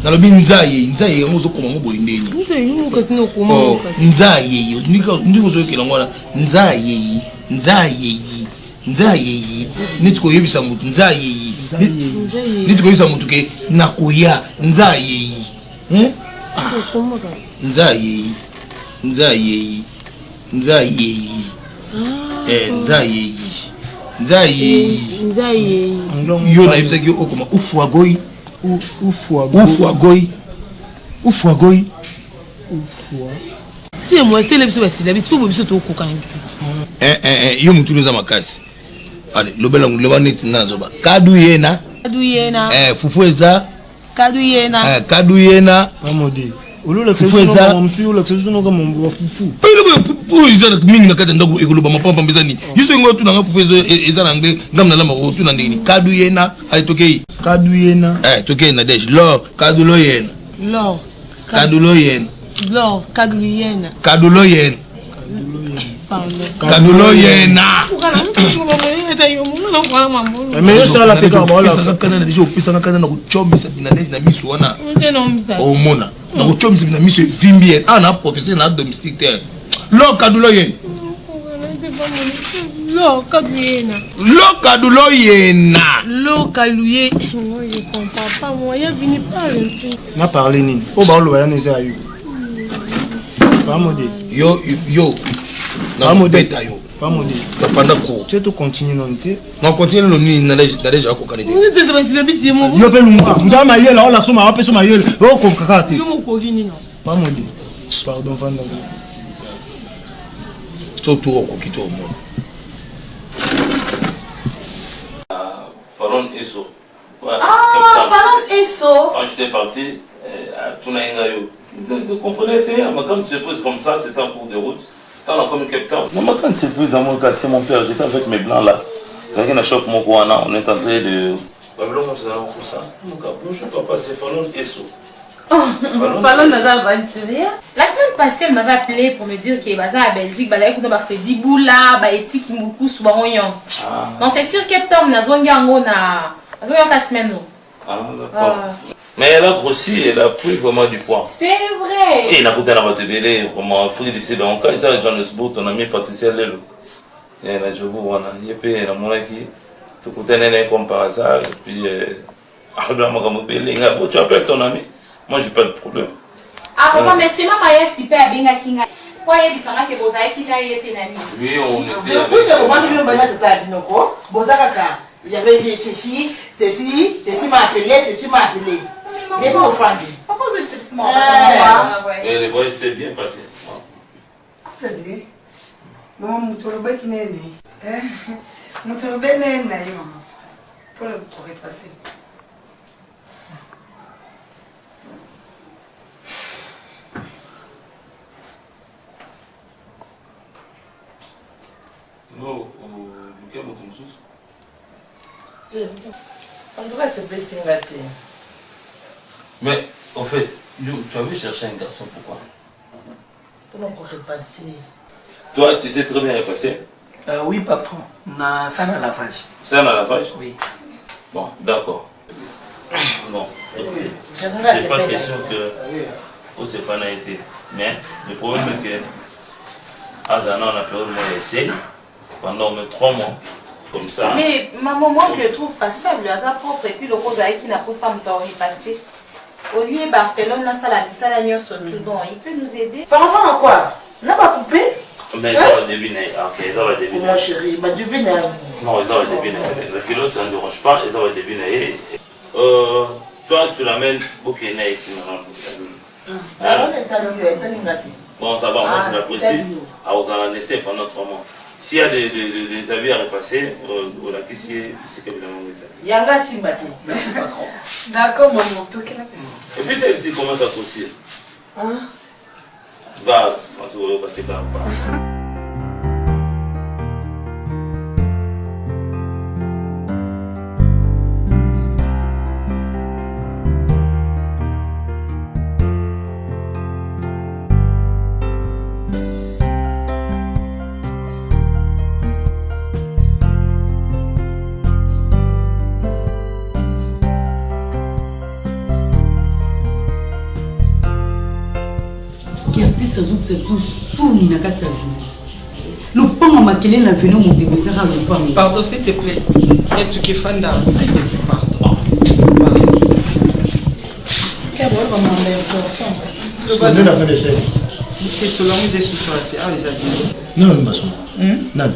nalobi nzaye yango ozokoma ngo boye ndeni nzaye ndiko ozokela ngwana nzaye neti koyebisa mutu nzaye neti koyebisa mutu ke nakoya nzaye nzaye yo nayebisaki yo okoma ufuagoyi si moi c'était le biso basila biso bo biso to kokana yo mutu neza makasi ale lobela nguleba neti na zoba kadu yena fufu eza kadu yena amodi ulula tsesa msuyo la tsesa no kama mbo fufu pour izana mingi na kata ndako ekoloba mapamba mbezani yiso ngo tu na fufu eza na ngbe ngamna lamba o tu na ndeni kadu yena ale tokei kadu yena tokei na desh lo kadu lo yena mais yo ça la peka ba la ça kana déjà opesa kana na kuchomisa na miso wana o mona na kuchomisa na miso vimbi ana professeur na domestique lo kadulo yena na parler nini o ba lo ya neza yo pas modé yo pas modé yo pas modé pendant quoi tu to continue non te non continue non ni na déjà ko kanite yo pe lunga ndama yela ola so ma peso ma yela o ko kakate yo mo ko gini non pas modé pardon fanda surtout au kokito mo Faron Esso. Faron Esso. Quand j'étais parti à Tunaingayo, vous comprenez, ma grande surprise comme ça, c'était en cours de route. Quand on a comme Cape Town. Ma grande surprise dans mon cas, c'est mon père. J'étais avec mes blancs là. Quelqu'un a chopé mon coana, on est en train de. Bonjour papa, c'est Faron Esso. La semaine passée, elle m'avait appelé pour me dire qu'elle est à Belgique, elle a écouté ma Freddy Boula, Baeti qui m'a beaucoup sous Baron. Donc c'est sûr qu'elle tombe dans une semaine. Ah, d'accord. Mais elle a grossi, elle a pris vraiment du poids. C'est vrai. Et il a coûté la batterie, vraiment, fruit d'ici. Donc quand j'étais à Johannesburg, ton ami Patricia Lelo. Et là, je vous vois, il y a payé la monnaie qui. Tu coûtais un comme par hasard, et puis. Tu appelles ton ami. Moi, j'ai pas de problème. Ah, papa, mais c'est maman qui paye à Benga Kinga. Pourquoi il y a des gens qui vous avez quitté les pénalités? Oui, on était. Il y avait des filles, ceci m'a appelé. Mais pas offendu. Pourquoi vous êtes ce moment? Et les voyages s'est bien passé. Qu'est-ce que tu dis? Non, mon tourbe qui n'est né. Mon tourbe n'est né, maman. Pour le pourrait passer. Non, quel mot tu me En tout cas, c'est blessé gâté. Mais, en fait, tu avais cherché un garçon, pourquoi? Pour nous repasser. Toi, tu sais très bien repasser? Oui, patron. Ça n'a la page. Ça n'a la page? Oui. Bon, d'accord. Bon, écoutez, C'est pas question que où c'est pas été. Mais le problème est que Azana, on a période de essai pendant 3 mois. Comme ça. Mais maman, moi je le trouve facile, le hasard propre et puis le rose qui n'a pas ça me passé. Au lieu Barcelone, là, ça la mise sur tout don. Il peut nous aider. Par rapport à quoi? N'a pas coupé? Mais ça va deviner. Ok, ça va deviner. Mon chéri, ma deviner. Non, ça va deviner. Le pilote, ça ne dérange pas, et ça va deviner. Toi, tu l'amènes pour qu'il y ait bon, ça va, moi je l'apprécie. Vous en laissez pendant 3 mois. S'il y a des avis à repasser, on a qu'ici, c'est que vous avez des Yanga Simbati. Merci patron. D'accord, maman. Toi, quelle personne? Et puis celle-ci commence à grossir. Va, François, on va te faire. souni na kati ya vie. Le pan m'a maquillé la venue mon bébé sera le pan. Pardon s'il te plaît. Et tu qui fanda s'il te plaît pardon. Quel rôle va m'enlever encore? Le bandeau n'a pas de sel. C'est selon les sous-soités. Ah les amis. Non, non, pas non.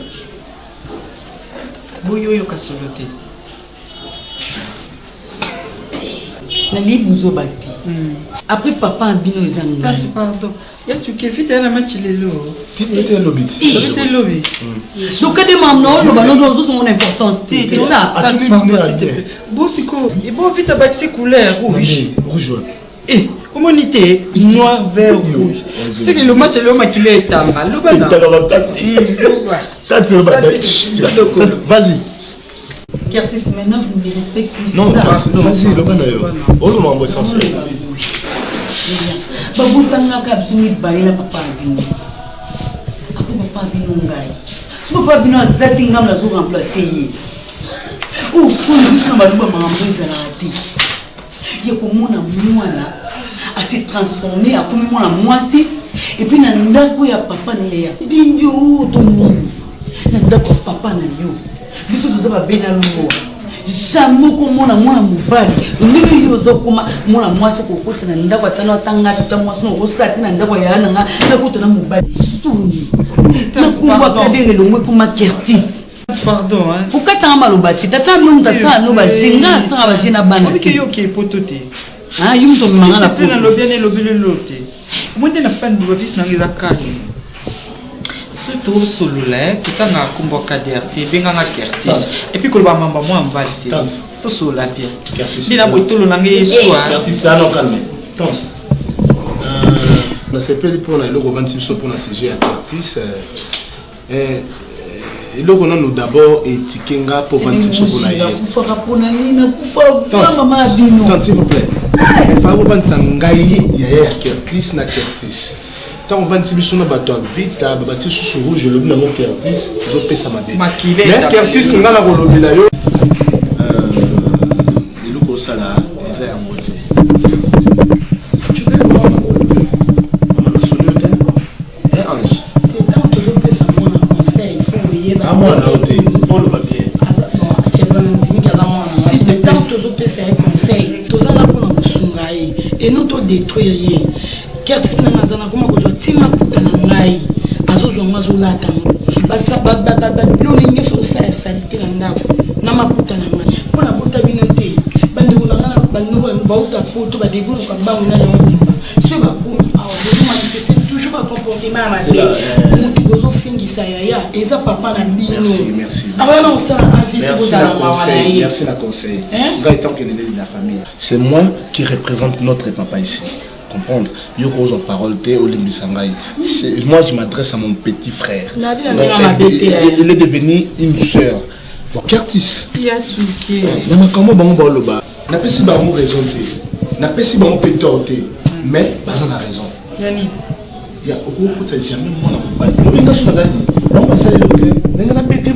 Boyo yo kasoloté. Na libuzo bati. Après papa abino ezanga. Tanti pardon. Ya tu qui vite la match lelo. C'était l'obit. C'était lobby. Donc quand des mamans le ballon d'oiseau sont mon importance, c'est ça. Tanti pardon s'il te plaît. Bosiko, et bon vite à bâtir couleur rouge. Rouge. Eh, humanité noir vert rouge. C'est que le match le maquillé est tamba. Le bana. Vas-y. Curtis, maintenant vous me respectez plus. Non, vas-y, le bandeau. Oh, le mambo essentiel. Babutanga kabsumi balina papa abino. Après papa abino ngai. Si papa abino azati ngam la zo remplacer yi. Ou son juste na baluba mambreza na ati. Yeko mona mwana a se transformer a comme mona mwasi et puis na ndako ya papa na ya. Binyo to nini. Na ndako papa na yo. Biso to za bena lumo. Jamais comme mon amour mobali ndenge yo zokoma mona mwasi ko kotsa na ndako atana tanga tuta mwasi no osati na ndako ya nanga na kotana mobali suni na kumba kadere longwe kuma Curtis pardon hein ukata maloba te tata nomta sa no ba jenga sa ba jena bana ke yo ke potote ah yum to manga la pe na lobi ne lobi le lote mo de na fan du office na ngiza kani surtout solulaire qui t'a na kumboka DRT benga na Curtis et puis kolba mamba mo ambalite to sola bien bila botolo na ngi soa Curtis ça non calme tante na CPD pour la logo 26 pour la CG à Curtis eloko nanu d'abord etikenga pour 26 pour la ye kufaka pona nina kufa mama abino tante s'il vous plaît il faut vous vendre ngai ya Curtis na Curtis tant on va dire sur nos bateaux vite à bâtir sous rouge le nom Curtis je paie ça ma dette mais Curtis on a la rolobi là yo les locaux ça là les a à moitié tu peux le voir maman la sonneté et ange c'est tant que je peux ça mon conseil il faut voyer à moi là il faut le va bien c'est pas un petit gars moi si de tant que je peux ça un conseil tous ça là pour nous sungai et nous tout détruire Curtis na mazana kuma ko tima puta na ngai azozo ngwazo lata basa bilo ni nyoso sa salite na ndako na maputa na ngai pona puta bino te bandi kuna na bandi ba uta puto ba debulu ka bangu na ntimba so ba kumi awa de manifester toujours ba comportement ma be mutu gozo fingi sa ya eza papa na bino merci awa na ça invisible za la conseil merci la conseil ngai tant que l'élève de la famille c'est moi qui représente notre papa ici comprendre yo cause en parole té au limbisangai moi je m'adresse à mon petit frère il est devenu une sœur bon Curtis il y a tuki na makambo bango baloba na pesi bango raison té na pesi bango pétorté mais baza na raison yani ya okoko ta jamais mona mobali no inga so nazali bango basali le nenga na pété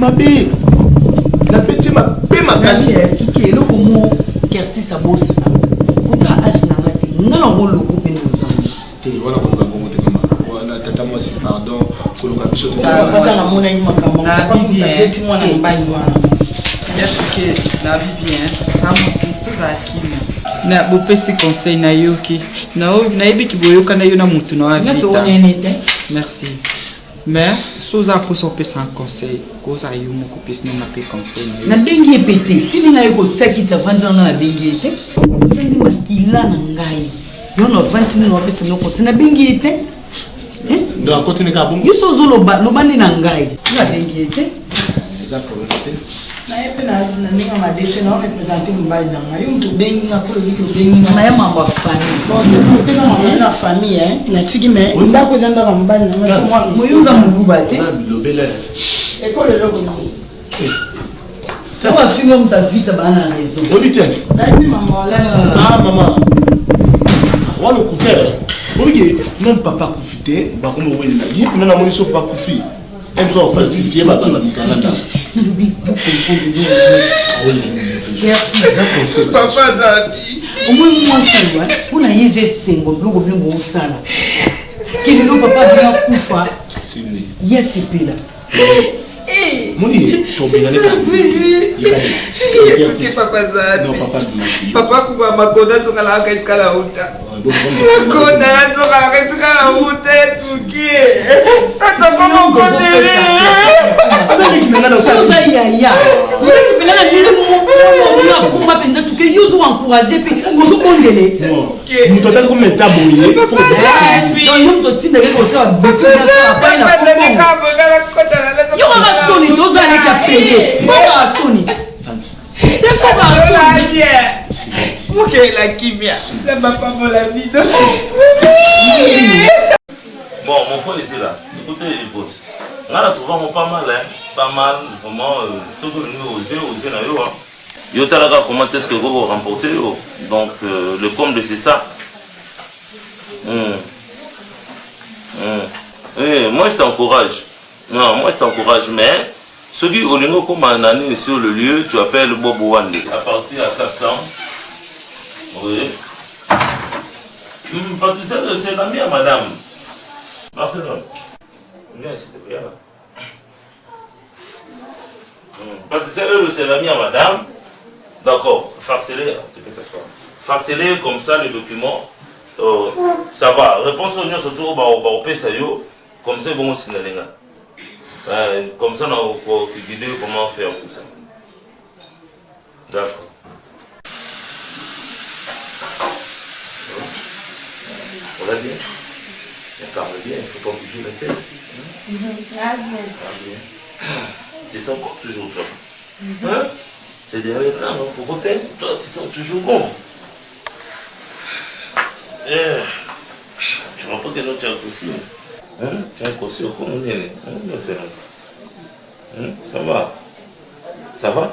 ma makasi tuki eloko mo Curtis abosi kuta ashna ngati ngala ngolo kupeni uzana te wala ko ngamo te kama wala tata moi si pardon ko lo kabiso te papa na mona ni makambo papa mtabeti mwana mbali wana est-ce que na bien kama si tous akina na bopesi conseil na yoki na yebi kiboyoka na yo na mutu na vita merci mais soza ko so pesa conseil ko za yo mo ko pesa na pe conseil na bengi epete tini na yoko tsaki tsa vanza na bengi ete sendi makila na ngai yo no vanti ni no pesa no ko na bengi ete ndo continue ka bongo yo so zo lo bandi na ngai na bengi ete za probabilité na yepe na ninga madete na représenter mbali na ngai mtu bengi na pour le bengi na ya mambo afani bon c'est pour que na la famille hein na tiki mais ndako janda ka mbali na ngai moyuza mububa te lobele école le bon tu vas finir ta vie ta bana raison obité baby maman là maman on le couper oui non papa profiter ba comme oui là yip na moni so pas kufi même so falsifier ba ba mikana papa dadi omwe mwa sanwa una yeze sengo blogo blingo usala Quel est le papa de la Koufa? C'est lui. Yes, c'est Pela. Moni, ton bien allé. Non, papa de papa kuba makonda soka la kaisala uta. Makonda soka la kaisala uta tuki. Ata como kondele. Ata ni kinanga na ça ya. Vous pela na nile mo ya kuma penza tuki yuzu encourager pe ngozo kondele. Nous t'entendons comme un tabouillé. Faut que non, yo to tinda ke ko sa beti na pa na ko. Yo ma soni doza le ka pele. Ba soni. Ok, la kimia. Ça va pas pour la vie. Bon, mon frère ici là, écoutez, il bosse. Là, là, trouvé pas mal, hein. Pas mal, vraiment, ce que nous osons, hein. Yo talaga, comment est-ce que vous remportez? Donc, le comble, c'est ça. Moi, je t'encourage. Non, moi, je t'encourage, mais ceux qui ont comme un année sur le lieu, tu appelles Bobo Wande. À partir à 4 ans. Oui. C'est l'ami à madame. Barcelone. Viens, s'il te plaît. Pâtisserie, c'est l'ami à madame. D'accord. Farcez-les. Tu peux t'asseoir. Farcez-les comme ça, les documents. Ça va. Réponse aux gens surtout au PSAYO. Comme ça, bon, c'est comme ça, on va guider comment faire tout ça. D'accord. On l'a bien. Parle bien, il ne faut pas bouger la tête. Parle bien. Tu sens pas toujours toi. Hein? Ces derniers temps, pour côté, toi, tu sens toujours bon. Tu ne vois pas que nous, tu as un costume. Tu as un costume, comment on est? Ça va? Ça va?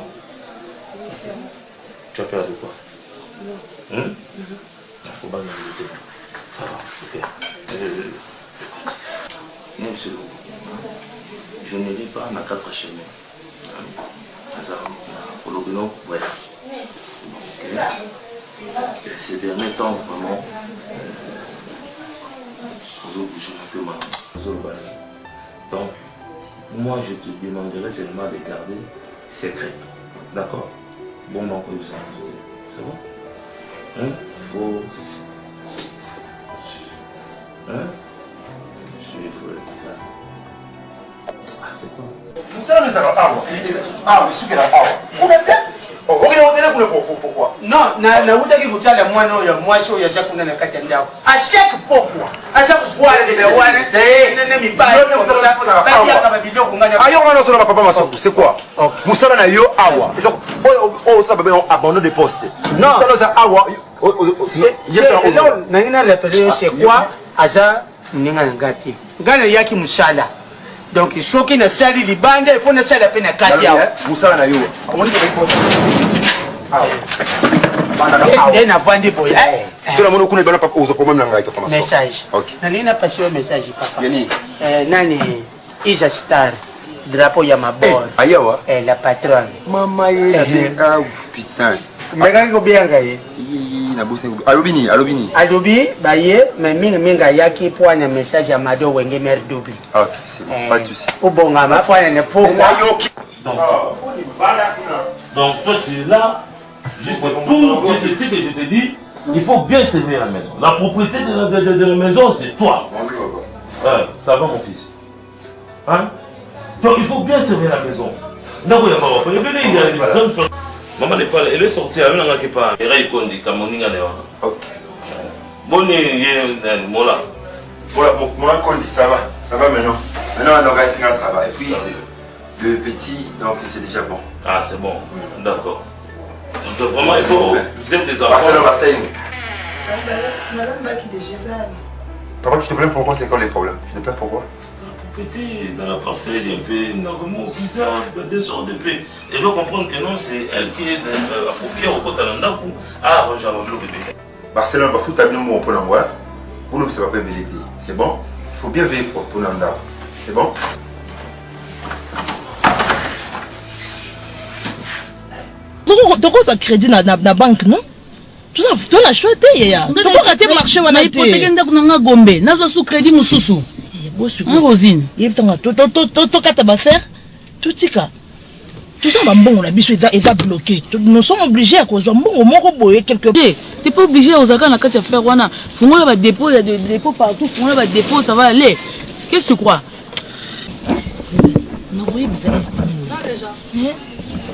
Tu as peur de quoi? Non. Faut pas m'inviter. Ça va, ok. Même si je ne lis pas ma 4 chemins. Ça pour le bilan, ouais. Ces derniers temps, vraiment, donc, moi je te demanderai seulement de garder secret. D'accord? Bon, donc, ça va? Faut. Il faut le dire. Ah, c'est quoi? Pourquoi? Non, nautaki kutala mwana oyo mwasi oyo aza kuna na kati ya ndako. À chaque pokwa, aza kukwala de bewana, nene mibali, badia ba bidoko nganya. Ayo ngana solo papa masoko, c'est quoi? Musala na yo awa. Ça bébé abandon de poste. Non, ça za awa. Non, nangina rappeler c'est quoi? Aza ninga ngati. Ngana yaki musala. Donc soki na sali libanda il faut na sala pe na kati ya musala na yo. Amoni ke ko. Et na vandi boy. Tu la mono kuna bana papa uzo problème na ngai papa. Message. OK. Nalina passer un message papa. Yeni. Nani Isa Star drapeau ya mabor. Ayawa. La patronne. Mama ye bien putain. Mega ko bianga ye. Na bosse alobini. Adobi baye mais minga yaki pour un message à Mado Wenge mer double. OK, c'est bon, pas de souci. Au bon gama pour un pourquoi. Donc toi tu es là juste pour ce que je te dis, il faut bien servir la maison. La propriété de la maison c'est toi. Ça va mon fils. Hein? Donc il faut bien servir la maison. Maman n'est pas là, elle est sortie, elle n'a pas là. Elle est condi, comme on y a. OK. Bon, il y a Mola. Mon condi, ça va maintenant. Maintenant, ça va. Et puis, le petit, donc c'est déjà bon. Ah, c'est bon, d'accord. Donc vraiment, il faut. Vous êtes des enfants. Papa, tu te plains pourquoi? C'est quoi les problèmes? Tu te plains pourquoi? Petit, dans la parcelle, il y a un peu normalement bizarre, des sortes de paix. Elle doit comprendre que non, c'est elle qui est appropriée au côté de l'andakou à arranger le bébé. Barcelone va foutre bien mon pour l'envoi. Pour nous, ça va pas belléter. C'est bon? Il faut bien veiller pour l'andakou. C'est bon? Donc, ça crédit dans la banque, non? Tout ça, tu as choisi, ya. Tu peux rater marché, on a été. Tu peux pas gombe. Nazo sous crédit mususu. Rosine. Il y a tout faire. Tout tika. Tout ça, bon, la biche est bloqué. Nous sommes obligés à cause de bon, quelque part. Tu n'es pas obligé aux agents à faire wana. Fous-moi là, dépôt, il y a des dépôts partout. Fous-moi là, dépôt, ça va aller. Qu'est-ce que tu crois? Non, oui, mais ça va.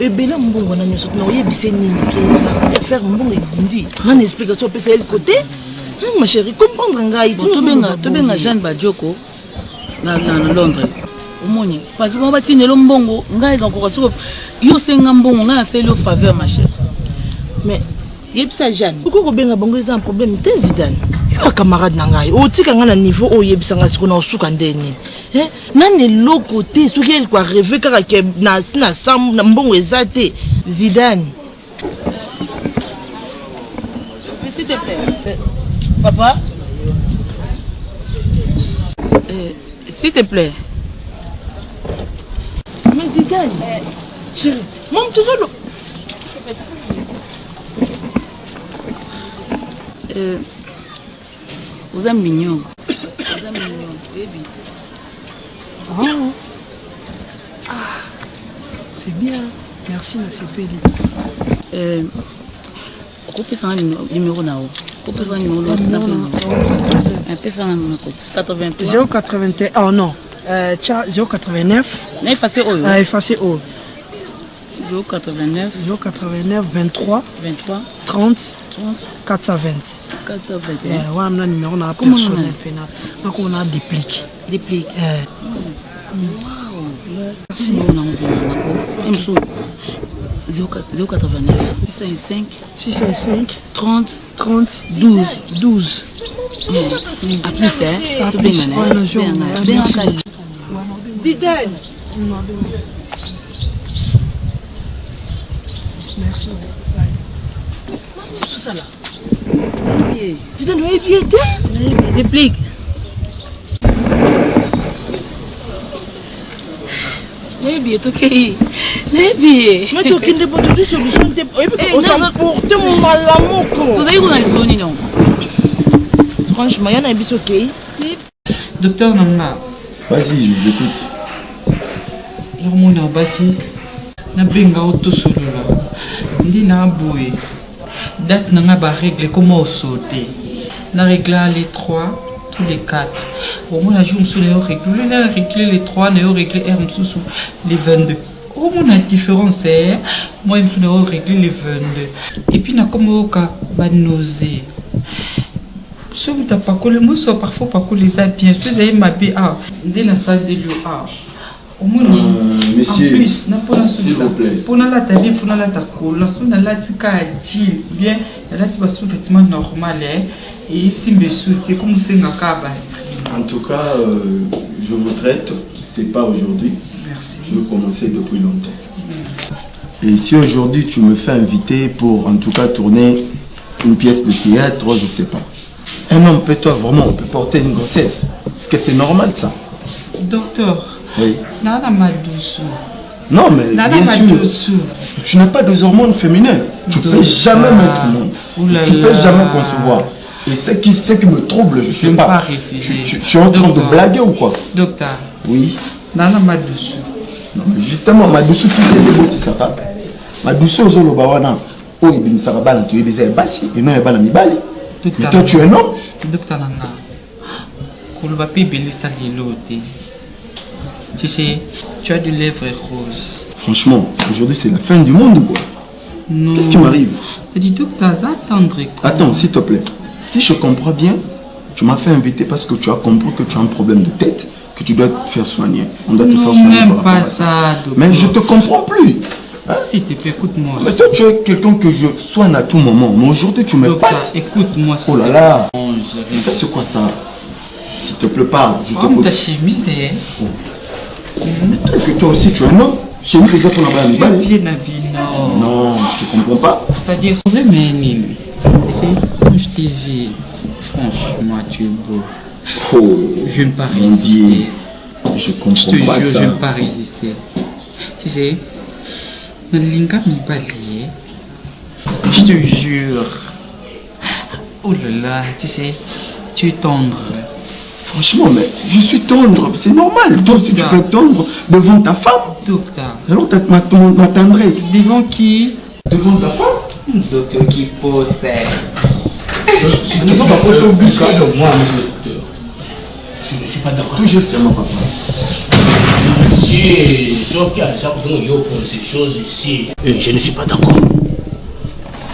Et bien là, on a mis sur nous, il y a nini qui est faire un bon dindi. Non, explication peut c'est le côté. Ma chérie, comprendre un gars, tu bien Jeanne Badioko dans Londres. Omoni parce que on va tenir le mbongo ngai ka ko so yo senga mbongo nga na selo faveur ma chérie. Mais yebisa Jeanne ko benga bongo c'est un problème te Zidane yo camarade na ngai o tika nga na niveau o yebisa nga siko na osuka ndeni na ne loko te soki elle quoi rêver kaka ke na sam na mbongo ezate Zidane. S'il te plaît papa s'il te plaît. Mais Zidane, chérie, moi je toujours vous êtes mignon. Vous êtes mignon, baby. Ah, c'est bien. Merci, monsieur Félix. Coupez ça un numéro là. Coupez ça un numéro là. Un peu ça dans côté. 83. 081. Oh non. 089. Effacé O. Effacé O. 089. 23. 30. 420. 420. On a un numéro dans la personnel. Donc on a déplique. Déplique. Merci. 089 605 30 12. Appelez ça. Zidane. Merci. Tout ça là. Zidane, vous avez bien été? Déplique. Nebi, ok. Nebi. Mais tu as des solutions. On s'emporte mon malamour. Vous avez une solution, non? Franchement, il y en a des ok. Docteur Nanga. Vas-y, je vous écoute. Il y a un baki. Na benga auto solo là. Ndi na boye. Date nanga ba règle comment sauter. Na règle les 3. Tous les 4. Au moins, la jour, on a réglé les 3, on a réglé les 22. Au moins, la différence est, moi, il faut régler les 22. Et puis, on a comme au cas, nausée. Si vous n'avez pas collé, moi, ça parfois pas collé ça bien. Si vous avez ma BA, dès la salle de l'UA. Au moins, messieurs, en plus, s'il vous plaît. Pour la taille, pour la colle, on a la tika bien, la tika sous-vêtement normal. Et ici, monsieur, c'est comme c'est un cas. En tout cas, je vous traite, c'est pas aujourd'hui. Merci. Je veux commencer depuis longtemps. Et si aujourd'hui tu me fais inviter pour en tout cas tourner une pièce de théâtre, je sais pas. Un homme peut vraiment on peut porter une grossesse. Parce que c'est normal ça. Docteur. Oui. Nana ma douce. Non mais bien sûr. Tu n'as pas de hormones féminines. Tu ne peux jamais mettre au monde. Tu ne peux jamais concevoir. Et ce qui me trouble, je ne sais pas. Tu es en train de blaguer ou quoi? Docteur. Oui. Nana ma douce. Non mais justement, ma douce, tout est dévoté, ça va. Ma douce, aux Olobawana, oh, il ça va tu es des bassi, et non, il va mibali. Mais toi, tu es un homme. Docteur Nana. Koulouba Pébélé, ça l'est. Tu sais, tu as des lèvres roses. Franchement, aujourd'hui, c'est la fin du monde ou quoi? Non. Qu'est-ce qui m'arrive? C'est du docteur, attendre. Attends, s'il te plaît. Si je comprends bien, tu m'as fait inviter parce que tu as compris que tu as un problème de tête, que tu dois te faire soigner. On doit te faire soigner. Non, même pas ça, docteur. Mais je te comprends plus. Hein? S'il te plaît, écoute-moi. Mais toi, tu es quelqu'un que je soigne à tout moment. Mais aujourd'hui, tu me pattes. Écoute-moi. Oh là là. Mais ça, c'est quoi ça? S'il te plaît, parle. Je t'écoute. Ta chemise, hein? Mais peut-être que toi aussi, tu es un homme. Chemise, les autres, on a bien non. Non, je te comprends pas. C'est-à-dire, tu sais, quand je t'ai vu, franchement, tu es beau. Oh, je ne peux pas résister. Je comprends je te pas jure, ça. Je ne peux pas résister. Tu sais, je te jure, Oh là là, tu sais, tu es tendre. Franchement, mais je suis tendre, c'est normal. Toi aussi, tu peux être tendre devant ta femme. Docteur. Alors, t'as ma tendresse. Devant qui? Devant ta femme. Docteur qui pose. Je ne pas poser au bus, moi, monsieur le docteur. Je ne suis pas d'accord. Tout justement, papa. Si, sauf qu'il y a pour ces choses ici, je ne suis pas d'accord.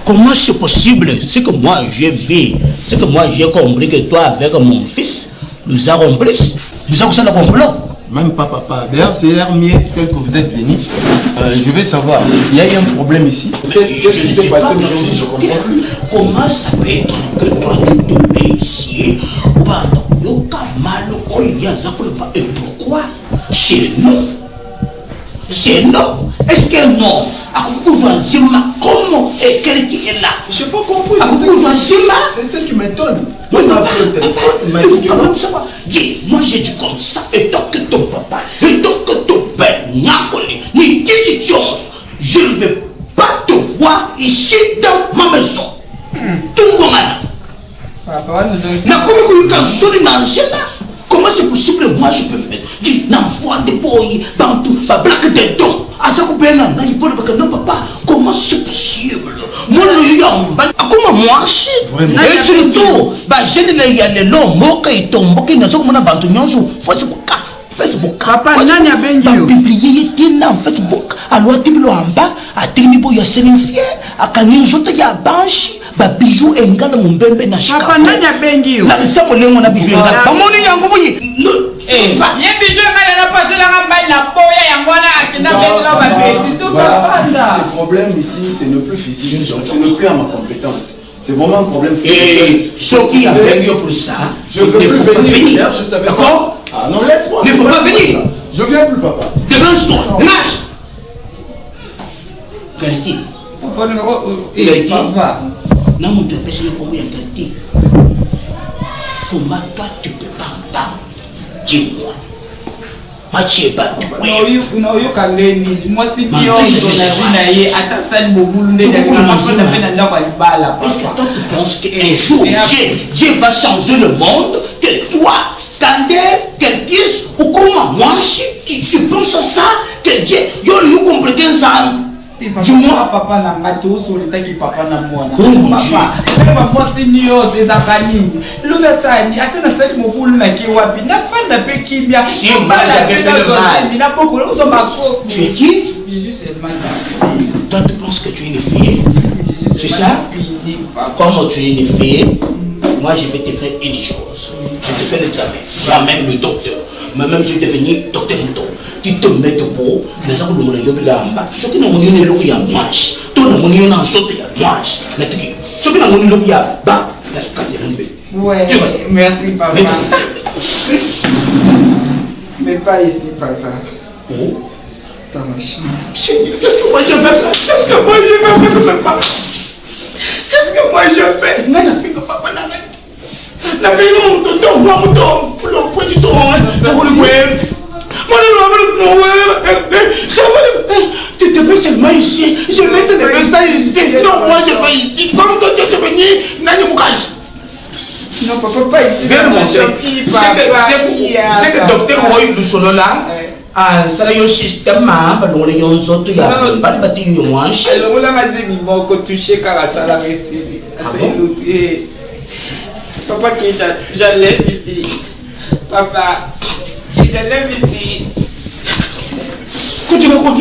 Comment c'est possible? C'est que moi j'ai vu, c'est que moi j'ai compris que toi avec mon fils, nous avons plus, nous avons ça le complot. Même pas papa. D'ailleurs, c'est l'armée tel que vous êtes venu. Je vais savoir, est-ce qu'il y a eu un problème ici? Qu'est-ce qui s'est passé aujourd'hui? Je comprends plus. Comment ça peut être que toi tu te mets ici? Et pourquoi? C'est non. C'est non. Est-ce que non? Comment et quel qui est là? Je n'ai pas compris. C'est ce qui m'étonne. Oui, comment ça va? Dis, moi j'ai dit comme ça. Et tant que ton papa, et tant que ton père n'a collé, ni dit je ne vais pas te voir ici dans ma maison. Tout le monde. Comment c'est possible? Moi je peux me mettre. Dis, n'envoie des boys, bantou, pas blague des dons. À ça couper là, non papa, comment c'est possible? Moi le yam, comment moi si? Et surtout, je ne y a les longs mots qui tombent, qui ne sont pas bantou nyonso, Facebook. Papa, nani a bengi publié dans Facebook. Alors tu le amba, a trimibo ya senifie, a kanyozote ya banshi, ba bijou engana mumbembe na shika. Papa, nani a bengi na bisamo lengo na bijou engana. Pamoni yango boyi. Ye bijou engana na pas la ngamba na boya yangwana akina bengi na ba petit tout bafanda. Ce problème ici, c'est ne plus physique, ce n'est plus à ma compétence. C'est vraiment un problème. Et ceux qui a bengi pour ça, je veux plus venir. Je savais pas. Ah non, laisse-moi. Il ne faut pas venir. Je viens plus, papa. Dérange-toi. Dérange. Qualité. Qualité. Non, mon Dieu, parce que combien de qualité? Comment toi tu peux pas entendre? Dis-moi. Unaoyo kaleni mwasi bionzo na vina ye atasali bobulu ndenge na mapona pena ndako alibala. Est-ce que toi tu penses qu'un jour Dieu va changer le monde, que toi qu'elle dise ou comment moi tu penses à ça, que Dieu you comprends ça? Dis-moi papa na ngato so litaki papa na mwana papa papa mwasi niozo ezakani luna sani atana sali mobulu na ki wapi na fanda pe kimia na boko uzo mako. Tu es qui? Toi tu penses que tu es une fille? C'est ça? Comme tu es une fille, moi je vais te faire une chose. Je te fais l'examen. Moi-même le docteur. Moi-même je vais devenir docteur Mouton. Tu te mets debout, les gens vont me dire là en bas. Ce qui n'a pas de l'eau, il y a mange. Tout le monde est en sauté, il y a mange. Ce qui n'a pas de l'eau, il y a bas. Ouais, merci papa. Mais pas ici papa. Oh. Ta machine. Qu'est-ce que moi je fais? Qu'est-ce que moi je fais même pas? Qu'est-ce que moi je fais? Non, la fille que papa n'a pas. La fille de mon tonton, moi mon tonton, pour le petit tonton, pour le web. Tu te mets seulement ici. Je vais te mettre ça ici. Non, moi je vais ici. Comme toi tu es venu, Nani Moukage. Non, papa, pas ici. Viens le montrer. C'est que docteur Roy du solo là. Ça là, il y a un système, il y a un autre, il y a pas de bâtiment, il y a moins cher. Alors, on a dit qu'on a touché car ça l'a réussi. Papa, qui j'enlève ici. Papa. J'enlève ici. Continue à voir,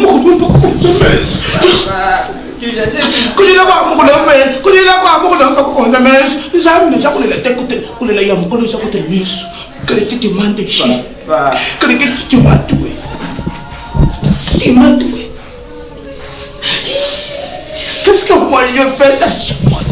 qu'est-ce que moi je fais à chaque fois?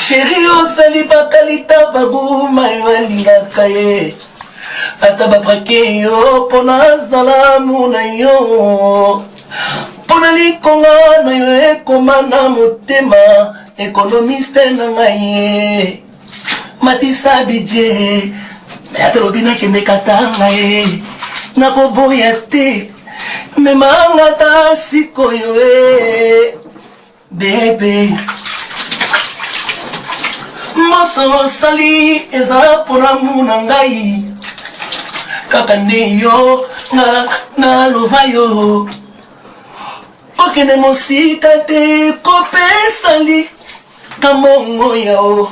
Chérie, osali bakalita baguma yo alingaka ye ata babrake yo pona zalamu na yo pona likonga na yo ekoma na motema économiste na ngai Matissa bidje me atalobi nakende katanga ye nakoboya te memanga ta sikoyo bebe moso osali eza mpona muna ngai kaka nde yo naloba yo okende mosika te kopesali kamongo yao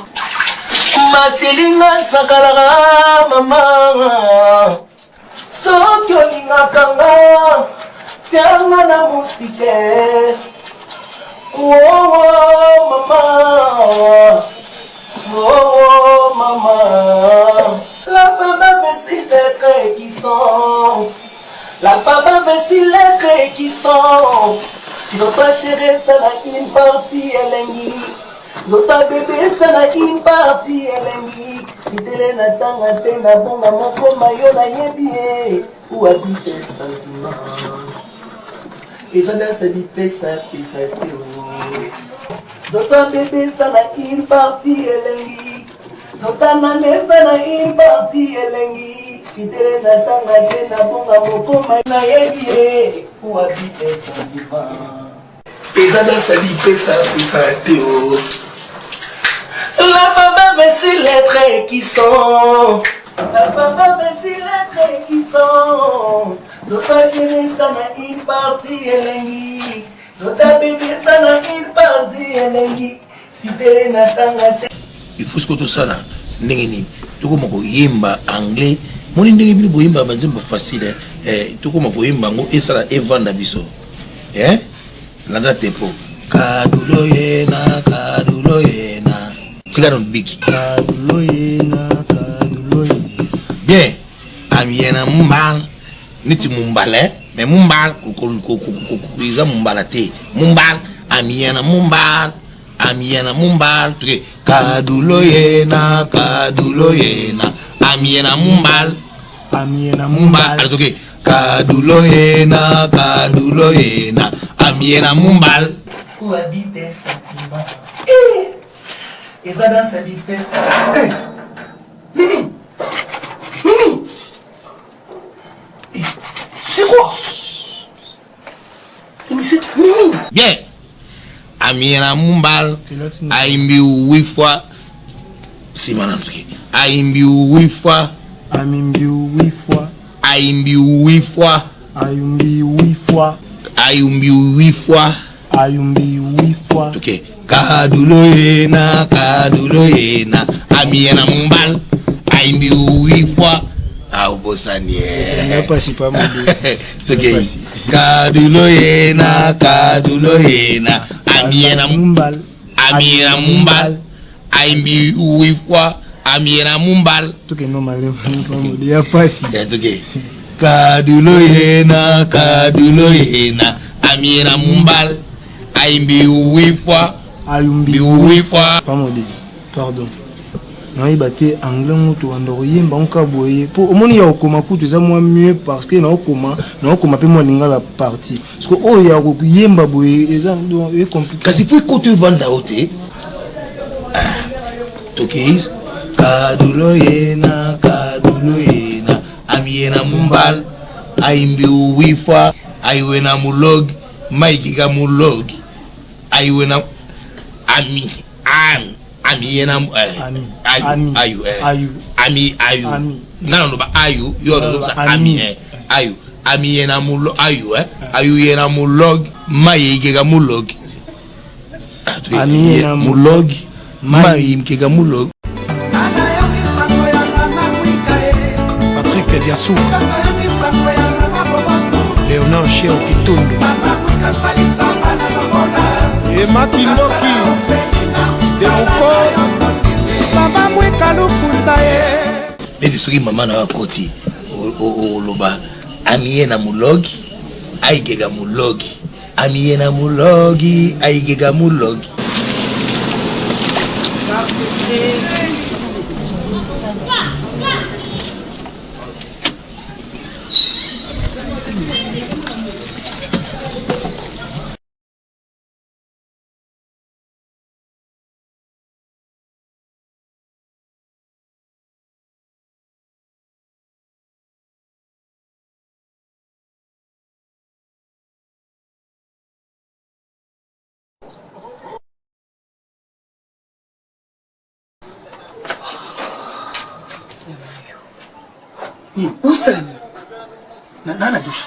matilinga sakalaka mama soki olingaka nga tianga na moustiquaire mama mama la femme avait si les traits qui sont la femme avait si les traits qui sont Zota chérie ça n'a qu'une partie elengi Zota bébé ça n'a qu'une partie elengi Si télé n'attend à te na bonga moko mayo na yebi Où habite tes sentiments Et ça dans sa vie pesa Zota bébé ça n'a qu'une partie elengi Zota nane ça n'a qu'une partie elengi Si télé n'attend à te na bonga moko mayo na yebi Où habite tes sentiments Et ça dans sa vie pesa La femme met si les traits qui sont La femme met si les traits qui sont Zota chérie ça n'a une partie elengi Zota bébé ça n'a une partie elengi Si télé n'attend à te Il faut ce que tout ça là Nengeni Toko moko yimba anglais Moni ndenge bili boyimba banzimbo facile Toko moko yimba ngo esala evanda biso Landa tepo Kadulo yena Tika non biki Kadulo yena Bien Amiena mumbal Niti mumbal Mais mumbal Kukuliza mumbala te Mumbal Amiena mumbal Kadulo yena Amiena mumbal Atoke Kadulo yena Amiena mumbal Où habite tes sentiments Et ça dans sa vie pesa Mimi C'est quoi Mais c'est Mimi Bien Amiena mumbal Aimbi wifwa Simana mtuki Aimbi wifwa Okay. Kadulo yena Amiena mumbal Aimbi wifwa Bosanie Pas pas mon okay. Kadulo yena Amiena mumbal Aimbi wifwa Amiena mumbal Tuke no male ya pasi okay. Kadulo yena Amiena mumbal Aimbi wifwa Pamode pardon non il battait anglais mutu andoroye mbanka boye pour au moins il y a okoma kutu ça moi mieux parce que na okoma pe moi linga la partie parce que oh il y a yemba boye eza donc est compliqué kasi puis côté vanda ote tokis kadulo yena Amiena mumbal Aimbi wifwa aiwena mulog maigiga mulog aiwena Amiena ayu ngana no ba ayu yo no sa ayu Amiena mulo ayu yena mulog maigiga mulog Amiena mulog maigiga mulog Patrick Diassou Léonard Cheo Kitundu Emakindoki Demoko Mama Mwekalukusa Medi soki mama na wakoti Oloba Amiena mulogi Aigega mulogi Amiena mulogi Aigega mulogi Où ça? Dans la douche.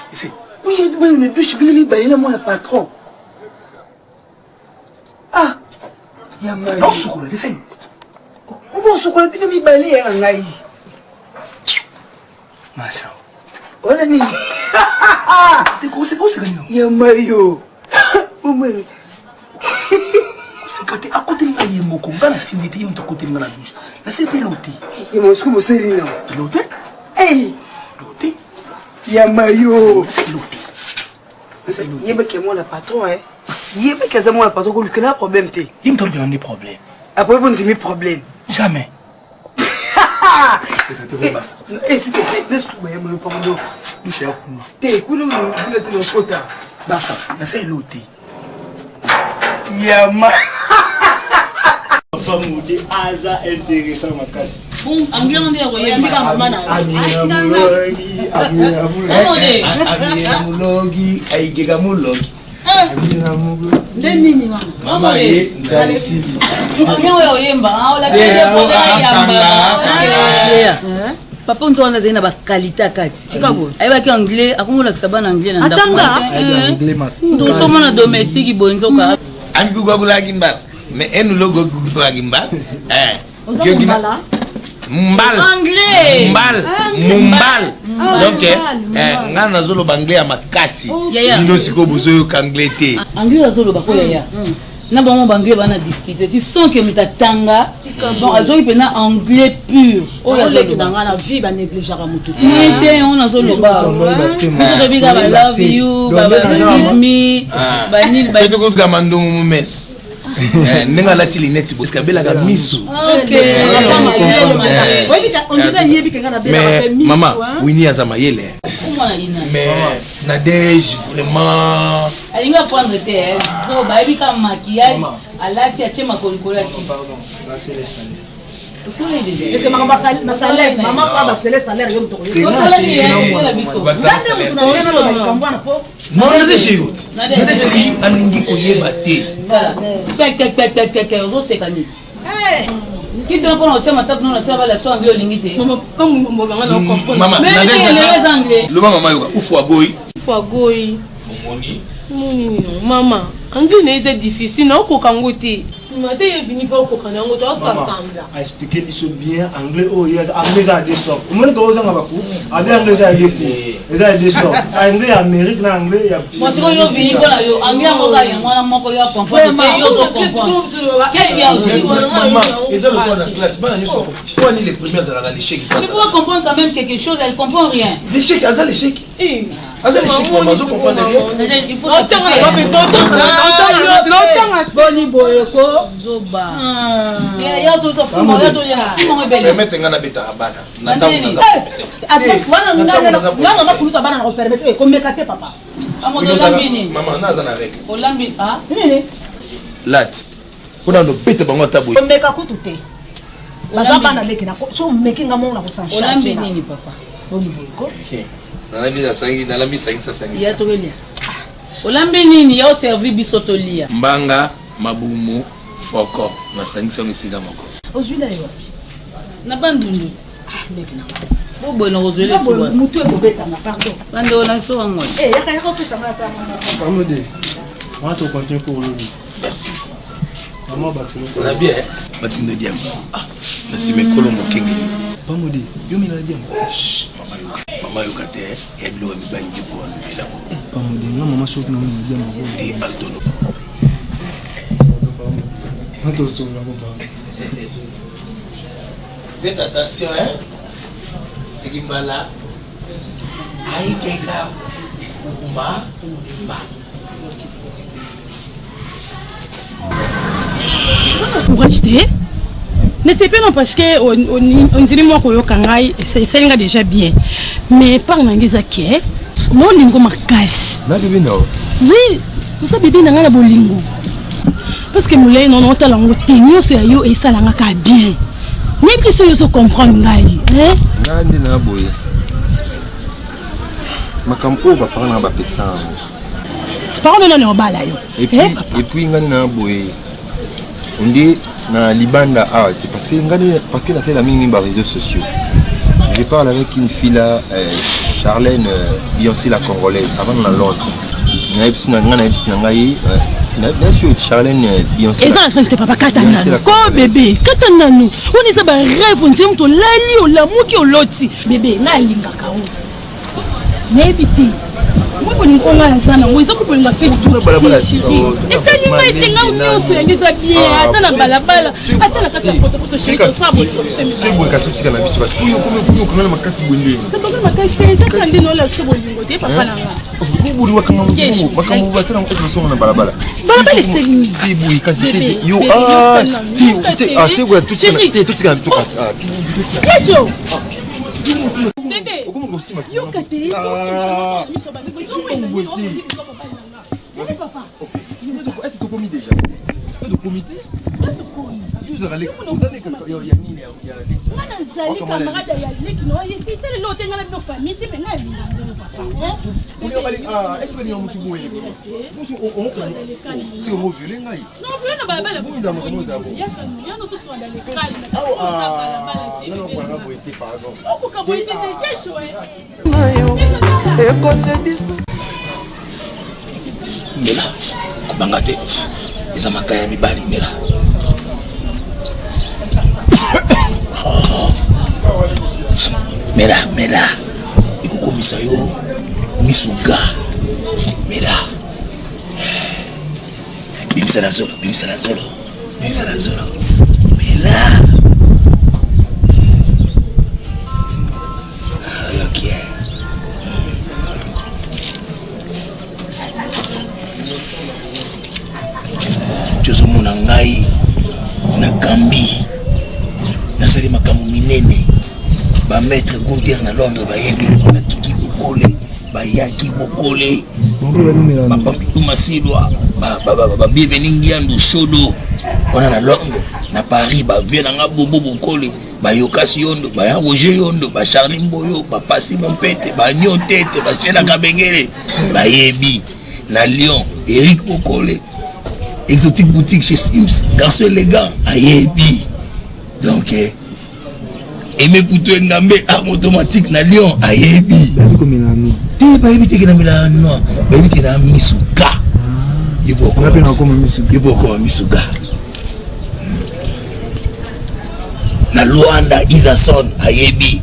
Oui, il y a une douche, il y a moi le patron. Ah, il y a ma... Non, soukoula, descends. Où soukoula, puis il y a il y a un Machin. On a mis. C'est quoi, c'est il y a maillot. C'est à côté de la yemoko, on a timide, il me côté de la douche. Là, c'est piloté. Il m'a dit que c'est lui. Piloté? Hey! Piloté? Il y a maillot. C'est piloté. Il y a que moi le patron, hein. Il y a que moi le patron, il y a un problème. Il me dit qu'il y a des problèmes. Après, vous avez des problèmes. Jamais. Et s'il te plaît, laisse-moi me parler. Douche à coup. T'es cool, vous êtes dans le quota. Bassa, c'est l'autre. Il y a ma. Papa Moudi, Aza intéressant ma casse. Bon, Amina Mulogi, Aigega Mulogi. Nini mama ye ndalisili. Onyo oyemba, ola papa on tourne dans ba qualité kati. Tikabo. Ayeba ki anglais, akomola kisaba na anglais na ndako. Anglais ma. Ndo somo na domestique bonzoka. Angu gogula gimbal. Mais enu logo gogula gimbal. Mbal. Anglais. Mbal. Mumbal. Donc ngana zolo banglais ya makasi. Ino siko bozo yo kanglais te. Anglais zolo bako ya. Na bango banglais bana discuter. Tu sens que mitatanga. Bon, azo ipena anglais pur. O ya zolo danga na vie ba négliger ka mutu. Mete on azolo ba. Zo biga ba love you, ba give me. Ba nil ba. Feto ko gamandongo mumes. Nenga lati lineti boska bela ga misu. OK. On dit yebi kenga na bela ba misu. Maman, Winnie azama yele. Mais Nadège vraiment. Elle va prendre tes zo ba yebi ka maquillage alati atie makolikolo ki. Pardon, c'est les salaires. Est-ce que ma salaire maman pas c'est les salaires yo mutoko. Non, on est chez vous. Nadège alingi koyeba te. Voilà. Zo sekani. Qui te répond au thème attaque non la serve la leçon anglais lingité. Comme maman comprend. Maman, les anglais. Le maman yoga ou fois goy. Fois goy. Moni. Maman, anglais c'est difficile non ko kangote. Maman est venu pas ko kanango to ensemble. A expliquer bien anglais anglais a des sortes. Au moins que nga baku, anglais a des cours. Ils a des sortes. Anglais Amérique na anglais ya. Moi si on vient pour la yo anglais ngoka ya mwana moko yo comprendre yo zo comprendre. Qu'est-ce qu'il y a aussi? Maman, ils ont le dans classe ba ni so. Quoi ni les premières à la l'échec. Il faut comprendre quand même quelque chose, elle comprend rien. L'échec, azal l'échec. Azal l'échec, maman, zo comprendre rien. Il faut Boni boyoko zoba. Ya to so fumo ya to ya fumo rebelle. Permettre ngana beta abana. Natamu na après wana ngana makuluta bana na permettre e komekate papa. Amodo lambini. Maman naza na règle. Olambi ah nini? Lat. Kuna no beta bango taboy. Komeka kutute. Baza bana leki na so mekinga mo na kusansha. Olambi nini papa? Boni boyoko. Na la misa sa sangi. Ya to relia. Olambi nini ya servi bisoto lia. Mbanga mabumu foko na sangisa misiga moko. Ozwila yo. Na bandundu. Leki na. Bobo na ozwele suwa. Mutu e bobeta na pardon. Bando na so ngoi. Yaka pesa mata mama. Pamode. On va te continuer pour le. Merci. Maman Baxino. Ça va bien. Matindo diam. Ah, merci mes kolo mokenge. Pamode, yo mi la diam. Mama yo kate ya bilo mi bani di ko on la ko. Pamode, nga mama sok na mi diam ko. Di baltono. Attention là baba. Faites attention hein. Egimbala. Ai keka. Ukuma ba. Courage te. Mais c'est pas non parce que on dirait moi que kangai c'est déjà bien. Mais par nangiza ke, mon lingo makasi. Na bébé non. Oui, ça bébé na ngala bolingo. Parce que moulay non talango tenyo so yo et ça langa ka bien. Même que so yo so comprendre ngai, hein? Nandi na boye. Makampo ba parana ba pesa. Parole non bala yo. Et puis ngani na boye. On dit na libanda art parce que na fait la mini ba réseaux sociaux. Je parle avec une fille là, Charlène Beyoncé la Congolaise, avant dans Londres. Charlène Beyoncé. Et ça, c'était papa Katana. Quoi, bébé? Katana, nous. On est ça, rêve, on dit, on l'a lu, on l'a mouki, on l'a dit. Bébé, là, il y a un cacao. Mais évitez. Moi, je suis là, je suis bébé, yo kate, papa. Est-ce que tu commis déjà? Tu comité? Tu as les Mela, kubangate, eza makaya mibali mela. Mela, ikukomisa yo misuga. Mela. Bimisa la zolo. Mela. Ok. Josomona ngai na Gambi nasali makamu minene ba maître Gunther na Londres ba yebi na Kiki Bokole ba Yaki Bokole ba Pampitu Masilwa ba bienvenue Ngiando Shodo ona na Londres na Paris ba viena nga Bobo Bokole ba Yokasi Yondo ba Roger Yondo ba Charlie Mboyo ba Pasi Mompete ba Nyon Tete ba Chena Kabengele ba yebi na Lyon Eric Bokole Exotique boutique chez Sims, garçon élégant, ayebi. Donc, Aimé Poutou Ngambe, arme automatique na Lyon, ayebi. T'es pas évité que na Milano, baby que na Misuga. Yebo comme Misuga. Na Luanda, Isason, ayebi.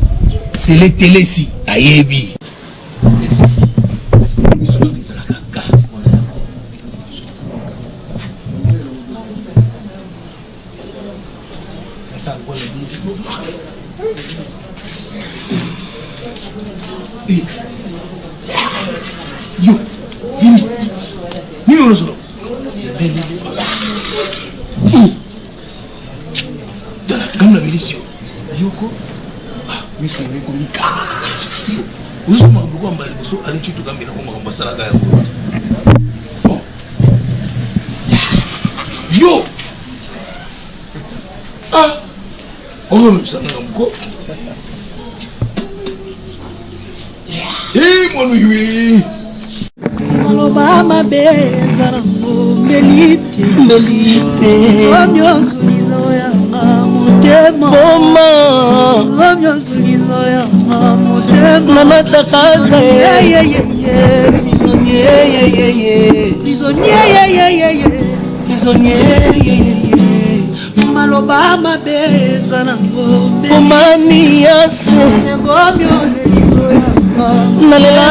C'est les télési, ayebi. Yo, Vini solo. Dans la gamme la milice, Yoko, mais je vais comme Mika. Yo, vous m'avez beaucoup emballé, vous allez tuer tout comme il a commencé à la gare. Yo, ah, oh, mais ça n'a pas. Eh, mon oui. Maloba mabeza rango melite omyo zulizo ya mutema omyo zulizo ya mutema mama takaza prisonnier maloba mabeza rango komani yase omyo lelizo ya nalela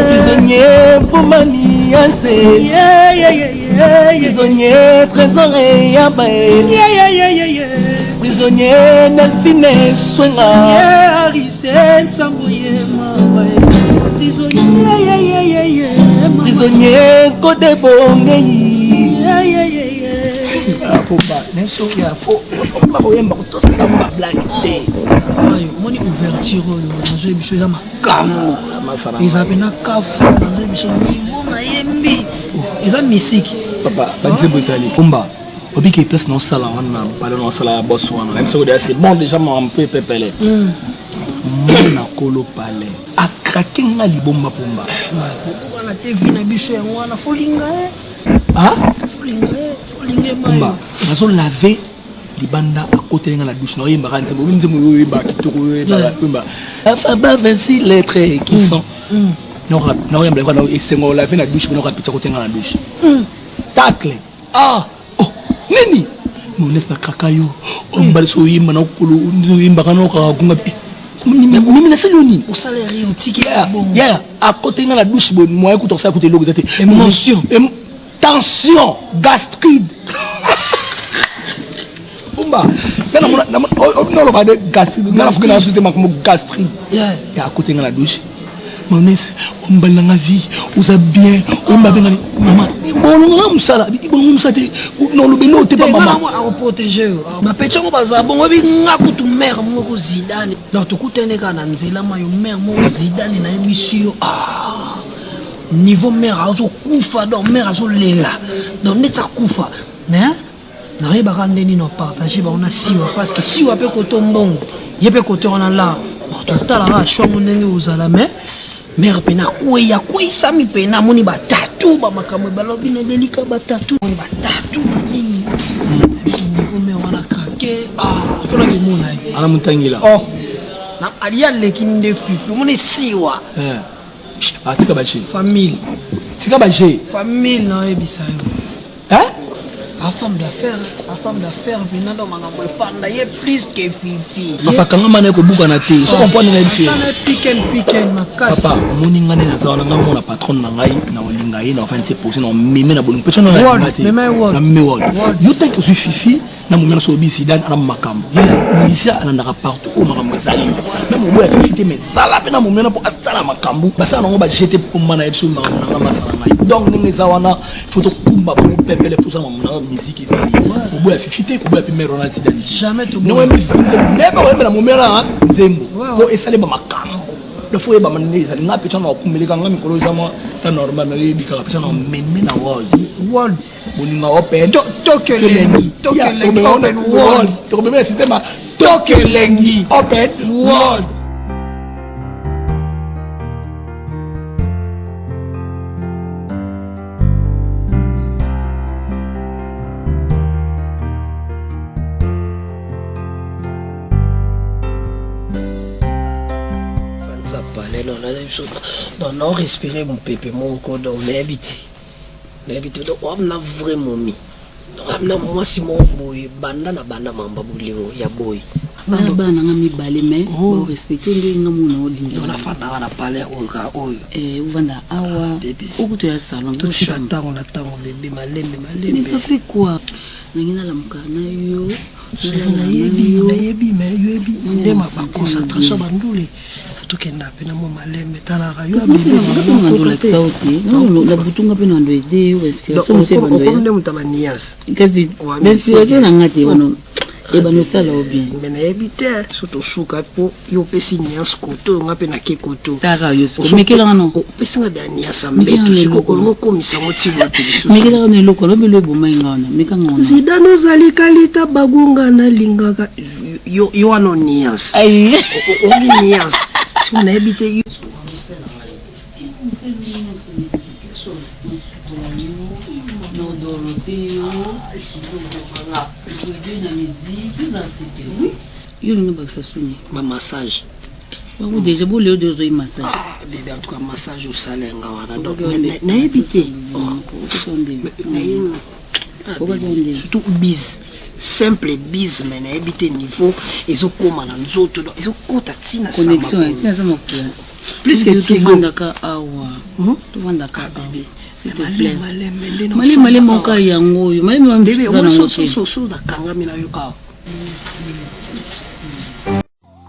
prisonnier pomani yase prisonnier trésor ya bae prisonnier Delphine Swenga Arisel Samboye mabae prisonnier Code Bongei Papa, neso ya fo oyemba kutosa samba blague te. Ayo, moni ouverture yo, nazo ebiso ya makamu. Eza pena kafu, nazo ebiso mona yembi. Eza misiki. Papa, banzembo ezali komba. Obiki place non sala wana, pale non sala boss wana. Même si c'est bon déjà un peu pépélé. mona kolo pale akrake nga libomba pomba wana te vi na biso yango wana folinga folinga pomba nazo lave libanda akotelenga na douche na oyembaka nzembo nzembo oyeba kitoko oyeba pomba afaba 26 lettres qui sont na oyembla kwa na esengo lave na douche bona kapitsa kotenga na douche tacle nini mones na kakayo ombali so yimba na kulu yimba kana ka kunga pi mimi na seloni au salaire au ticket à côté de la douche bon moi écoute ça côté logo c'était émotion tension gastrite bomba na lo ba de gastrite na la fukena sous ma comme gastrite et à côté de la douche Mones, on va dans la vie, on a bien, on va bien. Maman, on a ça, on a non le bélo, t'es pas maman. On va protéger. Ma petite on va ça, bon, on va bien tout mère, mon Zidane. Non, tout coûte un écart dans zela, ma mère, mon Zidane, na émission. Niveau mère, azo kufa, donc mère azo lela, donc net à kufa, mais na rien barandé ni non partager, on a si parce que si on peut côté bon, y a pas côté on a là, tout à l'heure, choix mon nez aux alamais. Mère pena kuya sami pena moni batatu ba makambo balobi na delika batatu moni batatu nini niveau me wana krake fona ke mona ana mutangila na alia lekinde fifi moni siwa tika bachi famille tika bachi famille na ebisa a femme d'affaires venant dans mangambo fanda ye plus que fifi papa kanga mana ko buka na te so comprendre na biso ça na piken makasi papa moni ngane na zawana ngamo na patron na ngai na olinga ye na enfin c'est possible na meme na bonu pecho na ngati na meme word yo take so fifi na mumena so bisi dan na makambo ye isia anandaka partout o makambo ezali même obo ya fifi te mais sala pe na mumena po asala makambo basa na ngo ba jeter pomba na ebiso na masala ngai donc ningi zawana photo kumba ba pepele pour ça na musique ezali obo ya fifi te ko ba pe mero na sidani jamais to no me finze neba wembe na mumena nzembo po esale ba makambo le faut ba maneza nga pe tsana okumeleka nga mikolo zama ta normal na yebika pe tsana meme na world boninga open tokelengi open world to be system tokelengi open world non respirer mon pépé mon code on est habité donc on a vraiment mis donc moi si mon boy banda na banda mamba bulio ya boy bana nga mibale mais bo respecter ndo nga muna olinga on a fanda na parler oyo uvanda awa okuto ya salon tout si on attend bébé malembe mais ça fait quoi nangina la mukana yo nayebi mais yebi ndema ba concentration bandule tokenda pena mo malembe tala rayo abele sauti no la butunga pena ndo ide inspiration c'est bando comme ndem tabanias kazi inspiration na ngati bano ebano sala obi mena ebite surtout shuka po yo pesi nias koto nga pena ke koto tara yo mekela ngano pesi nga danias ambeto siko kolongo komisa motibo pebiso mekela ngano lokolo lobelo bomai ngana meka ngona zidano zali kalita bagunga na lingaka yo anonias ai ogi nias si on a habité ma massage ou déjà beau le deux massage bébé en tout cas massage au salaire donc na habité surtout bise simple bise mais na habité niveau ils ont comme na nzoto ils ont kota tina connexion sama plus que tigo ndaka awa to ndaka bébé s'il te plaît mali mon cas yango yo mali mon bébé on so da kanga mina yo awa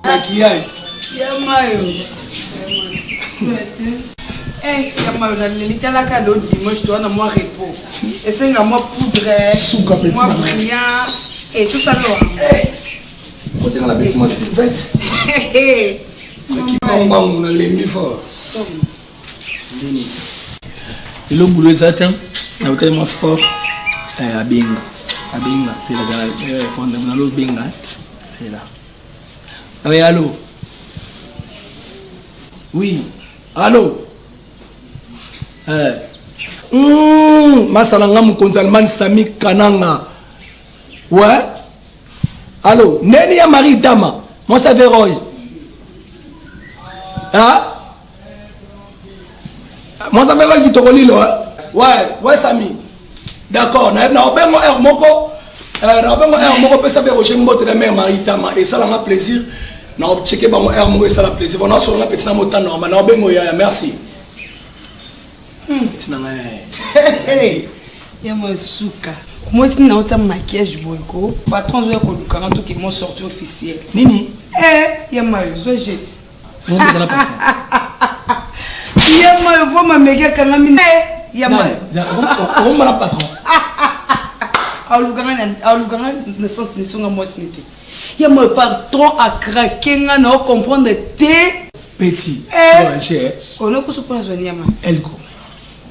maquillage yamayo yamayo na lelitala ka lo dimanche to na moi repos esenga moi poudre moi brillant et tout ça là côté la bête moi c'est bête qui on na lembi fort dini le boulot exact avec mon sport abinga c'est la fondamental binga c'est là. Ah oui, allô. Oui. Allô? Masalanga Mkonzalman Sami Kananga. Ouais? Allô? Neni ya Marie Dama. Moi ça fait Roy. Hein? Moi ça fait Roy qui te relie là. Ouais, Sami. D'accord. Na obengo er moko. Na obengo er moko pesa be rocher mbote na mère Marie Dama et ça l'a plaisir. Na checker ba mo er moko ça la plaisir. On a sur la petite na mota normal. Na obengo ya merci. Yama suka. Moi je n'ai pas maquillage boyko. Patron zoé ko lukanga to ki mon sortie officielle. Nini? Yama zo jet. Yama vo ma mega kanga min. Yama. On m'a patron. Aluganga naissance ni songa moi snité. Yama patron a craqué nga na comprendre té petit. On a ko so pas yama. Elko.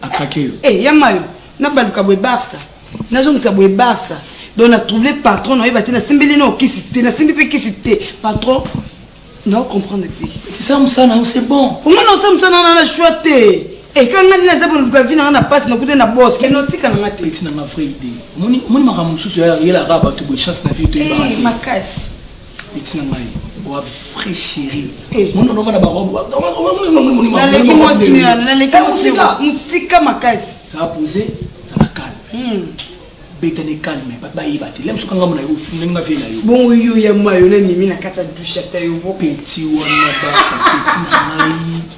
A craqué. Yama yo. Na baluka boy Barça. Na zonga boy Barça. Donc on a troublé patron na yeba na simbeli no kisité, na simbi pe kisité. Patron non comprendre té. Ça c'est bon. On a ça na chouette. Et quand on a zabon luka vina na passe na kuté na boss, ke no tika na ngate. Petit na ma vraie idée. Moni makamu susu ya la raba to bo chance na vie to yeba. Makas. Petit na mai. Wa vrai chéri. Mon on va na ba robe. Na leki mo sina, na leki mo sina. Musika makas. Ça a posé, ça la calme. Betane calme, ba yiba te. Lem sukanga mo na yo fune nga ve na yo. Bon yo ya mayo na mimi na kata douche ta yo bo petit wana ba sa petit mai.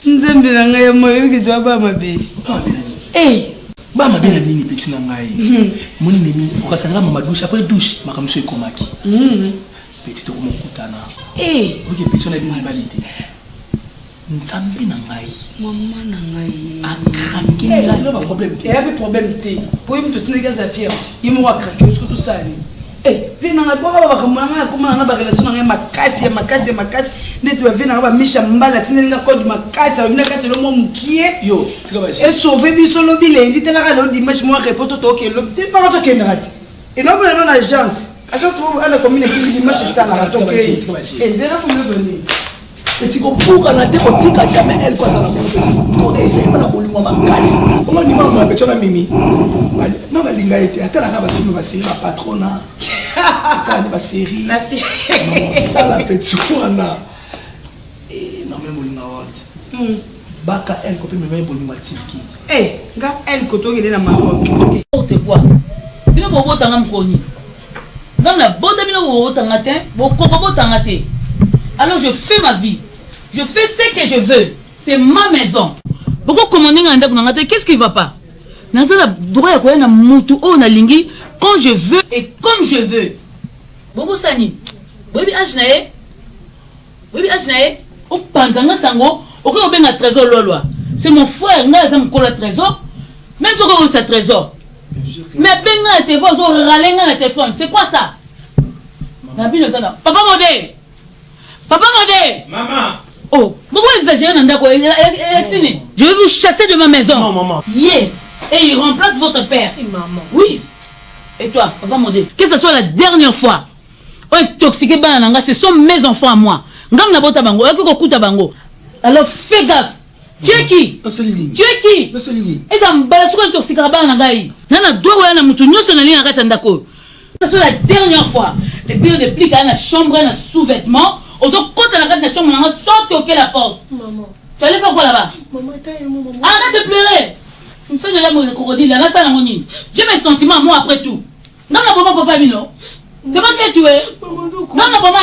Nzembe na nga ya mayo ki jwa ba mabe. Ba mabe na nini petit na ngai. Moni mimi okasanga mama douche après douche makamso ekomaki. Petit to mo kutana. Ok petit na bini balite. Nzambe na ngai. Maman na ngai. Akrake nzambe ba problème. Il y avait problème té. Pour me tenir gaz à fier. Il m'a craqué sur tout ça. Vina na kwa ba kamana kuma na ba relation na makasi. Neti ba vina ba misha mbala tinelinga code makasi. Vina ka telo mo mukie. Yo, tika ba. Et sauver biso lobi lendi tela ka lo dimanche mo reporte to ke lo. Te pas to ke nati. Et non pour non agence. Agence pour la commune qui dimanche ça na to ke. Et zéro pour me venir. Petit pour na te otika jamais elle quoi ça na petit. Pour essayer na bolingo makasi. Comment ni ma petite na mimi. Non ba linga été atala ka ba film ba série ba patrona. Atala ba série. La fille. Ça la petite wana. Non même bolinga world. Baka elle copie me même bolingo tifki. Nga elle ko to gele na Maroc. Te quoi? Bino bobo tanga mkoni. Dans la boda bino bobo tanga te, bo koko tanga te. Alors je fais ma vie. Je fais ce que je veux. C'est ma maison. Pourquoi commander un ndako qu'est-ce qui va pas? Nazala droit ya koya na mutu o na lingi quand je veux et comme je veux. Bobo sani. Webi ajnae. Webi ajnae. O pandanga sango, o ko benga trésor lolwa. C'est mon frère, nga za mkola trésor. Même si on sa trésor. Mais benga na téléphone, on ralenga na téléphone. C'est quoi ça? Nabino sana. Papa modé. Papa Modé! Maman! Oh, pourquoi exagérer dans Ndako? Je vais vous chasser de ma maison. Non, maman. Yeah! Et il remplace votre père. Et maman. Oui. Et toi, Papa Modé, que ce soit la dernière fois, intoxiqué bananga, ce sont mes enfants à moi. Ngam na bota bango, kuta bango. Alors fais gaffe. Tu es qui? Tu es qui? Et ça me balance sur intoxiqué bananga. Nana doit ou na mutu nyoso na ligne à Ndako. Que ce soit la dernière fois. Et puis on déplique à la chambre, à un sous-vêtement. On doit compter la carte de chambre, on sort toquer la porte. Maman. Tu allais faire quoi là-bas? Maman, maman. Arrête de pleurer. Tu me fais de la mode de crocodile, là, ça, la monine. J'ai mes sentiments, moi, après tout. Non, non, maman, papa, Mino. C'est pas qui tu es. Non, non, maman,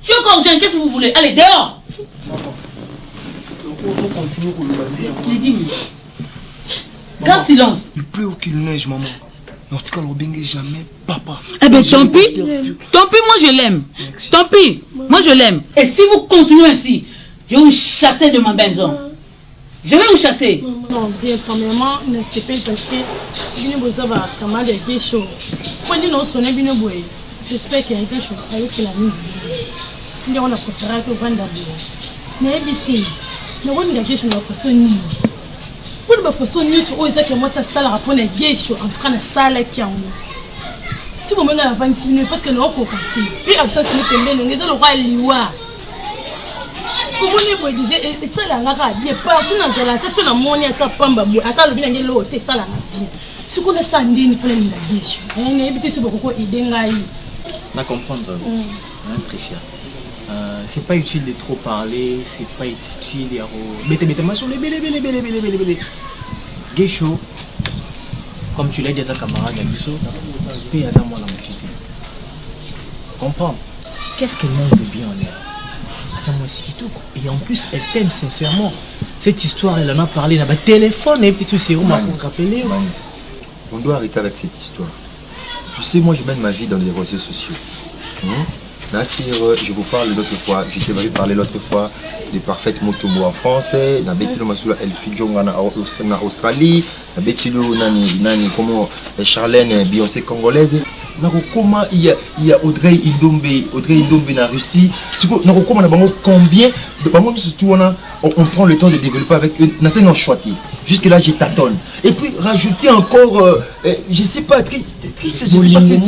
tu es encore jeune, qu'est-ce que vous voulez? Allez, dehors. Maman. Il faut continuer pour le balayer. J'ai dit, garde silence. Il pleut ou qu'il neige, maman. En tout cas, on jamais papa. Eh bien, tant pis. Tant pis, moi je l'aime. Tant pis, moi je l'aime. Et si vous continuez ainsi, je vais vous chasser de ma maison. Je vais vous chasser. Non, bien, premièrement, ne sais pas parce que Bino Boza va camarade était chaud. Quand il nous sonne Bino Boy, j'espère qu'il a été chaud avec la nuit. Il on a préféré que vendre d'abord. N'habitez, ne on n'a pas de façon ni. Pour la façon ni tu oses que moi ça sale rapport les vieilles chaud en train de sale qui en tu peux me la vendre parce que nous on peut partir. Puis absence ne peut pas nous les le roi liwa. Comment on est déjà et ça la ngaka bien partout dans la tête sur la monnaie à ta pamba à le bien l'eau t'es ça la bien. Ce qu'on a sandé ni plein de la guiche. On est habitué sur beaucoup aider ngai. Na comprendre. Tricia. C'est pas utile de trop parler, c'est pas utile de mettez moi sur les bélé. Gécho. Comme tu l'as dit à sa camarade à Bissot, puis à sa moi la moitié. Comprends? Qu'est-ce qu'elle manque de bien en elle? Et en plus, elle t'aime sincèrement. Cette histoire, elle en a parlé dans le téléphone. Et puis, c'est où m'a rappelé. On doit arrêter avec cette histoire. Tu sais, moi, je mène ma vie dans les réseaux sociaux. Nassir, je vous parle l'autre fois. Je t'avais parlé l'autre fois de parfaites motomo en français. Na betilo masula El Fijonga en Australie. Na betilo nani comment Charlène Beyoncé congolaise. Comment il y a Audrey Idombe en Russie. Comment combien de moments surtout on prend le temps de développer avec eux. N'a pas choisi. Jusque là je tâtonne. Et puis rajouter encore je sais pas je sais pas si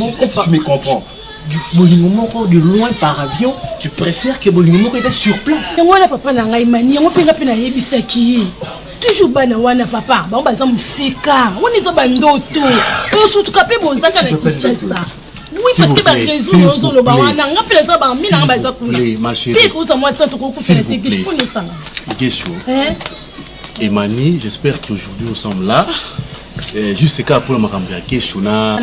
tu me comprends. Bolingo de loin par avion, tu préfères que Bolingo était sur place. C'est moi la papa na ngai mani, on peut rappeler na yebisaki. Toujours bana wana papa, ba baza musika. On est ba ndoto. On surtout capé bozaka na Kinshasa. Oui parce que ba raison ozo lo ba wana ngapela za ba mina ba za kula. Ma chérie. Puis ko za moi tant ko couper la tête, je connais ça. Gesho. Et Mani, j'espère qu'aujourd'hui nous sommes là. Juste cas pour le Marambia Gesho na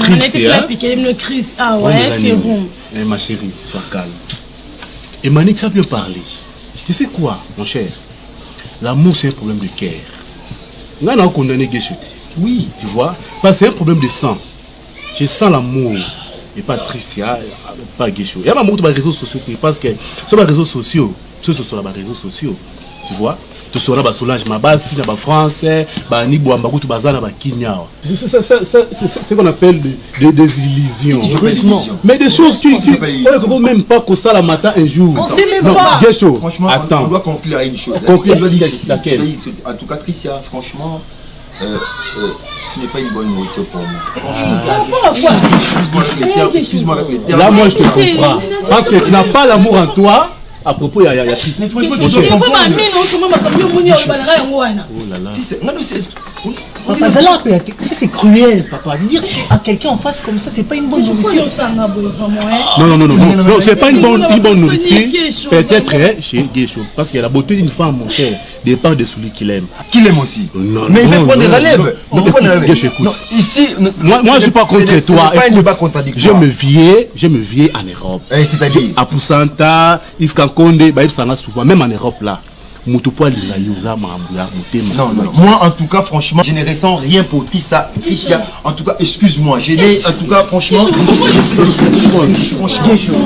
crise. Ah ouais, c'est bon. Ma chérie, sois calme. Et Mani, tu as bien parlé. Tu sais quoi, mon cher? L'amour, c'est un problème de cœur. Nous avons condamné Gesho. Oui, tu vois. Parce que c'est un problème de sang. Je sens l'amour. Et pas Tricia, pas Gesho. Il y a un amour sur les réseaux sociaux. Parce que sur les réseaux sociaux, sur les réseaux sociaux, tu vois. Tu seras dans Solange Mabasi, dans français, dans Nibo Ambakutu Bazana, dans Kenya. C'est ce qu'on appelle des illusions. Mais des choses qui ne vont même pas coster la matin un jour. On ne sait même pas. Franchement, attends. On doit conclure à une chose. En tout cas, Tricia, franchement, ce n'est pas une bonne nourriture pour moi. Excuse-moi avec les termes. Là, moi, je te comprends. Parce que tu n'as pas l'amour en toi. À propos, il y a Christ. Mais franchement, tu dois c'est cruel, papa. Dire à quelqu'un en face comme ça, c'est pas une bonne nourriture. Non, c'est pas une bonne nourriture. Peut-être chez Gesho. Parce que la beauté d'une femme, mon cher, dépend de celui qu'il aime. Qu'il aime aussi. Mais il peut prendre des relèves. Gesho, écoute. Ici, moi, je ne suis pas contre toi. Je me viens en Europe. C'est-à-dire à Poussanta, Yves Kankonde, souvent, même en Europe là. Non, moi en tout cas franchement je ne ressens rien pour Tricia. En tout cas excuse-moi, je n'ai en tout cas franchement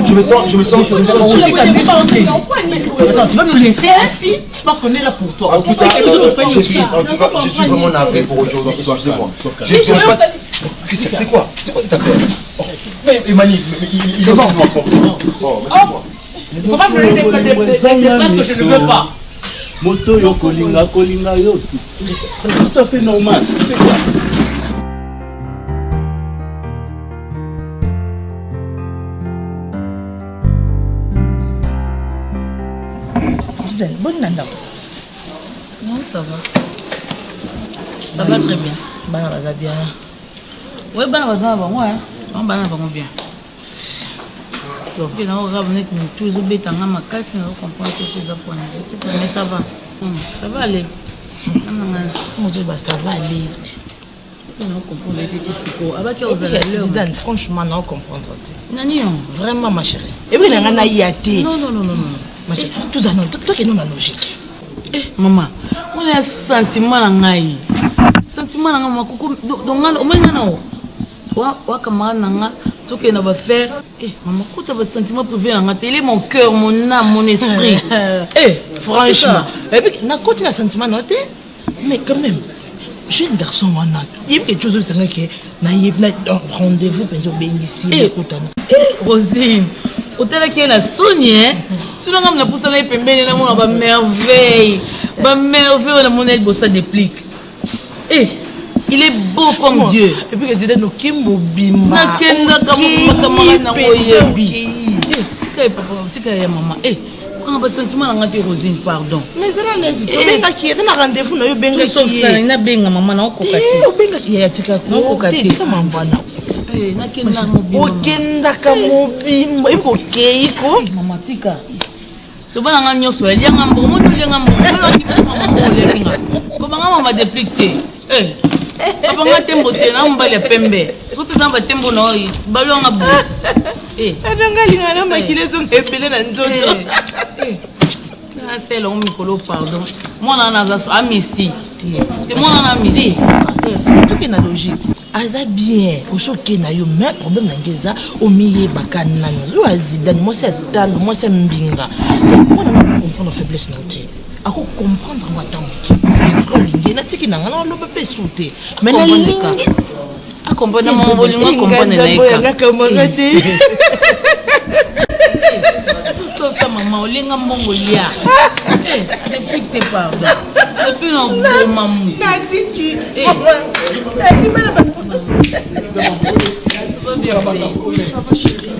je me sens Attends, tu vas nous laisser assis parce qu'on est là pour toi. En tout cas je suis vraiment navré pour aujourd'hui, excusez-moi. C'est quoi cette affaire? Mais Mani, il est bon. Faut pas me donner des places que je ne veux pas. Moto yo kolinga yo. C'est tout à fait normal. C'est quoi? Bonne nana. Non, ça va. Ça va très bien. Bana baza bien. Ouais, bana baza va moi. On bana va bien. Donc, il y a toujours des gens qui comprennent que c'est ça. Mais ça va. Ça va aller. Ça va aller. Zidane, franchement, on comprend. Vraiment, ma chérie. Et puis, on a yaté. Non. Ma chérie, tout ça, toi qui nous la logique. Maman, on a un sentiment dans ngaï. Sentiment dans ma coucou. Donc, on a un tout ce qu'on va faire, maman, quand tu as un sentiment privé, il est mon cœur, mon âme, mon esprit. Franchement, et puis, on a continué à sentiment noté, mais quand même, je suis un garçon, il y a quelque chose qui est rendez-vous, ici. Rosine, au tel qu'il y a une soigne, tu n'as pas poussé les pembés, on a merveille, on a bossé des pliques. Il est beau comme Dieu. Et puis, c'est nos Kimbo Bima. On va sentiment dans la Rosine, pardon. Mais c'est là les idées. Benga qui est dans rendez-vous, na yo benga qui est. Ça, na benga maman na kokati. Benga qui est tika ko kokati. Kama mbana. Na kenda mobimba. Okenda ka mobimba, iko keiko. Mama tika. To bana nga nyoso elia nga mbomo to elia nga mbomo. Ko ti besa mama ko le kinga. Ko banga mama déplicté. Papa nga tembo te na mbale pembe. So pesa ba tembo no yi. Balo nga bo. Adanga linga na makilezo ngepele na nzoto. C'est long micro pardon. Moi on a ça mystique. C'est moi on a mystique. Tout est na logique. Aza bien. Au choqué na yo mais problème na ngeza au milieu bakana. Yo azidane moi c'est tal, moi c'est mbinga. Moi on comprendre faiblesse na te. Ako comprendre watango. C'est frère lingi na tiki na ngana lo pepe sauter. Mais na lingi a comprendre mon bolingo comprendre na eka. Ça maman olinga mbongo lia depuis que t'es pardon depuis non maman natiki ça va chérie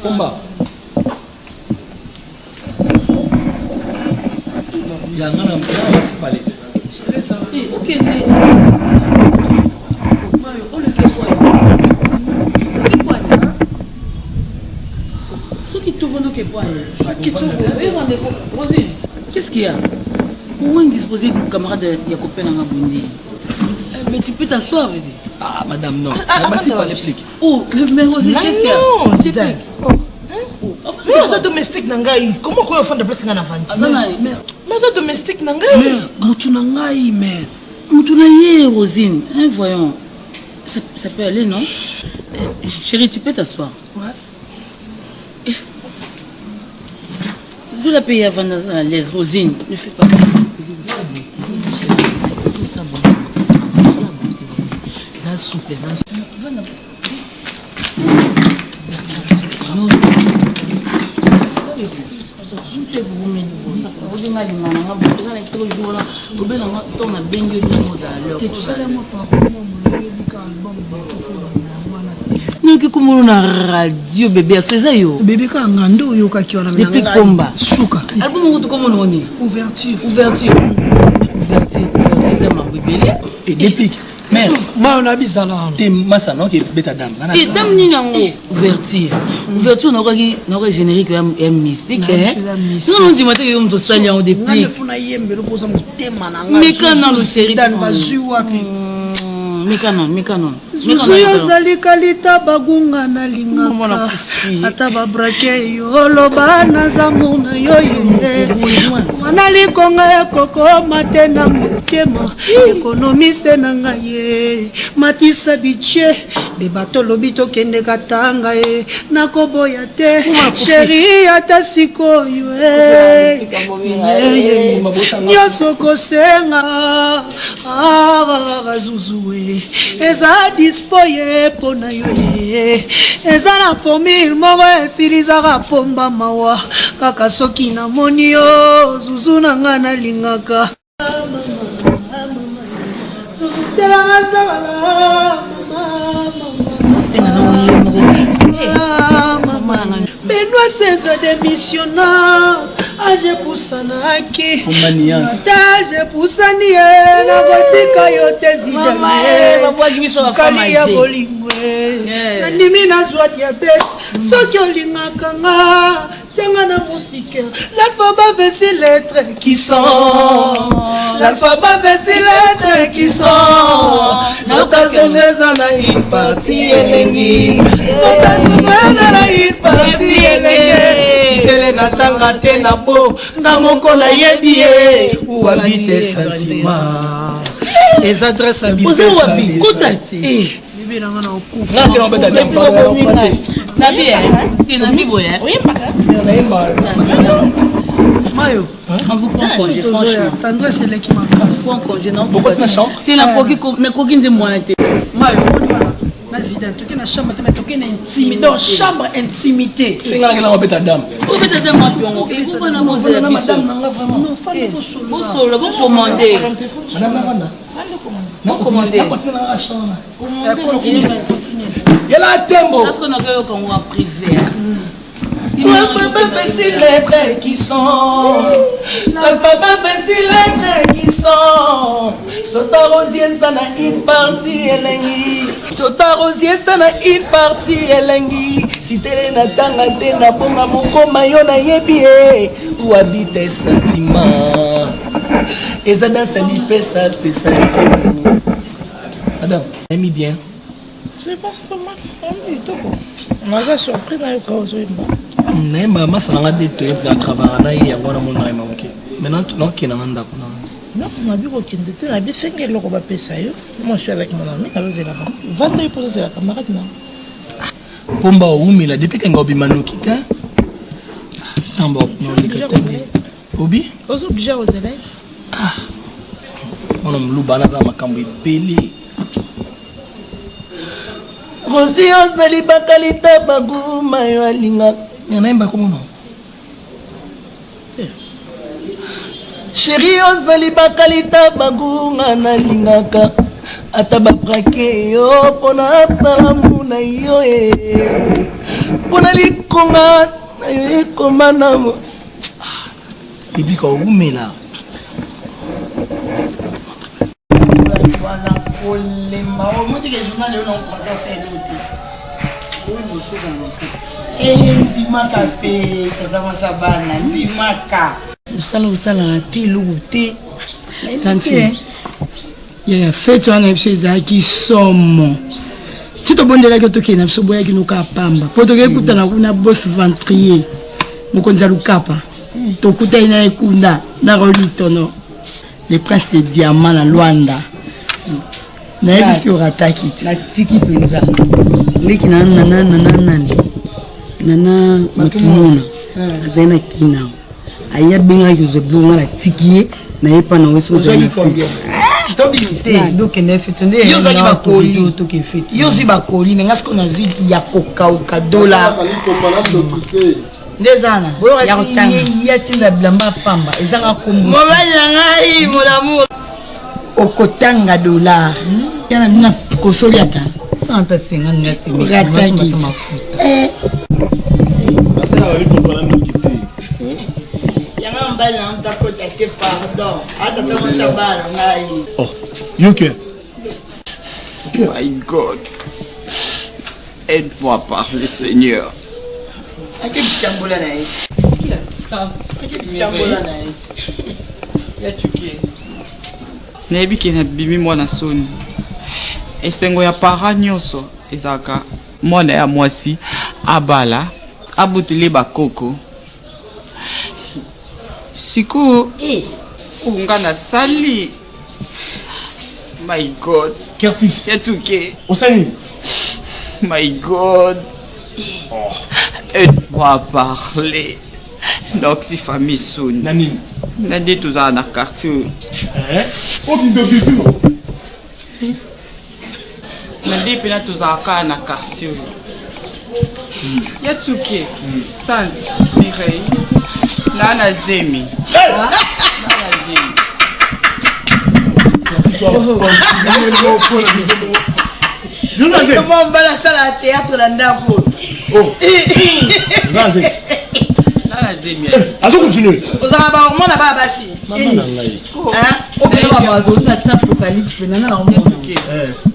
Combat. Jangan nak balik. Ok. Mario, on le fait quoi? Ce qui te vend que quoi? Rosine, qu'est-ce qu'il y a? Où est disposé du camarade de copain dans Bundi? Mais tu peux t'asseoir, bébé. Ah, madame, non. Pas les flics. Oh, mais Rosine, qu'est-ce qu'il y a? Non, c'est dingue. Mais ça domestique nangai, comment quoi faire de place ngana vanti? Mais ça domestique nangai. Mais mutu nangai mais mutu na ye Rosine, hein voyons. Ça peut aller non? Chérie, tu peux t'asseoir. Ouais. Je vais la payer avant dans la laisse Rosine. Ne fais pas. Tout ça bon. Ça soupe, ça. Non. Niki kumulu na radio bébé asweza yo bébé ka ngando yo ka kiona depuis komba shuka album ngutu komo noni ouverture c'est ma bébé et depuis mais moi on a bizarre te massa non que beta dame si dame ni nango ouverture na ko générique ya mystique non dis moi te yo mto sali en depuis na funa yembe lo posa mutema na nga mikana lo série dan bazu wapi mikanon zuzu yozali kalita bagunga na lingaka ata babrake yo loba na zamu na yo yende wana likonga ekokoma te na motema ekonomiste na ngai ye matisa biche bebato lobi tokende katanga ye nakoboya te sheri ata sikoyo nyonso kosenga zuzu eza dispo ye pona yo ye eza na formule moko esilizaka pomba mawa kaka soki namoni yo zuzu na nga nalingaka zuzu tielanga zabala Benoît César démissionna age pusanaki tage pusani na botika yote zidane kali ya bolingwe nandimi nazwa diabete soki olingaka nga tianga na moustiquaire l'alphabet fait ses lettres qui sont l'alphabet fait ses lettres qui sont nokazongeza na une partie elengi nokazongeza na une partie elengi sitele natanga te na bo nga moko nayebi ye ou habite sentiment les adresses habitées bébé nanga na okufa nga beta dame na bien tina miboya Mayo, on vous prend congé, franchement. Tendresse c'est l'équipe en place. Prends congé, non? Pourquoi tu m'as chambre? Tu n'as coquille nzembo na te. Mayo, Nazida, toqué na chambre, toqué na intimité. Dans chambre, intimité. C'est là que l'on va dame. Vous faites des dame, et vous prenez la mose de la mission. Non, fallait vous solo, vous commandez. Madame Lavanda. Non, commandez. Continue. Il y a la tembo. Parce qu'on a gagné comme en privé. Papa si lettres qui sont, papa si lettres qui sont. Sota rosier ça na une partie elengi, sota rosier ça na une partie elengi. Si télé na tanga te na bonga moko mayo na yebie, où habite tes sentiments. Et ça dans sa vie fait ça. Madame, aimez bien. C'est pas mal. On a surpris dans le cas mais maman ça n'a pas été de travailler il y a un monde qui manqué maintenant non qui n'a pas d'accord non on a vu aucune détail on a bien fait que l'on va payer ça moi je suis avec mon ami alors c'est là-bas vendez pour ça la camarade non pomba oumi là depuis qu'on a obligé manuki ta tambo non les obi aux obligés aux élèves ah on a mluba na za makambo ipeli Rosi ozali bakalita baguma yo alinga naimba comment non Chérie ozali bakalita bagunga nalingaka ata baprake yo pona salamu na yo pona likonga na yo ekomana mo depuis qu'on oumela voilà pour les marons moi dis que le journal le nom pour ça c'est l'autre oui nous sommes dans le ndimaka pe tazama sabana ndimaka usala te luguté tanti ya fête on a chez Zaki somo si to bondela que to kena so boya ki no kapamba po to ekuta na kuna boss ventrier mukonza lukapa to kuta ina ekunda na rolitono les princes de diamant na Luanda na ebisi orataki na tiki penza leki na nana matumuna azana kina aya benga yo zeblonga la tiki na yepa na weso za combien to bimité donc ne fetende yo zaki bakoli to ke fet yo zi bakoli mais ngasko na zi ya koka ou ka dollar ndezana ya kotanga ya tinda blamba pamba ezanga kombo mobali ngai mon amour okotanga dollar yana mina kosoli ata santa senga ngasi gataki Oh, Yuke. My God, aide-moi par le Seigneur. nayebi ke na bimi mwana soni esengo ya para nyonso ezalaka mwana ya mwasi abala abutuli bakoko sikoyo nga nasali. My God, Curtis Yatsuke Osani, my God, aide-moi à parler. Donc si famille sonne Nani Nani tout ça dans quartier. Oh bido Nani pena tout ça dans quartier. Yatsuke tante Mireille Nana Zemi Nana Zemi. Comment on va la salle à théâtre dans Ndako? Oh. Nana Zemi. Allons continuer. Vous avez pas au monde là-bas bassi. Maman nangai. Hein? On peut pas voir tout na temps apocalypse nana on monde.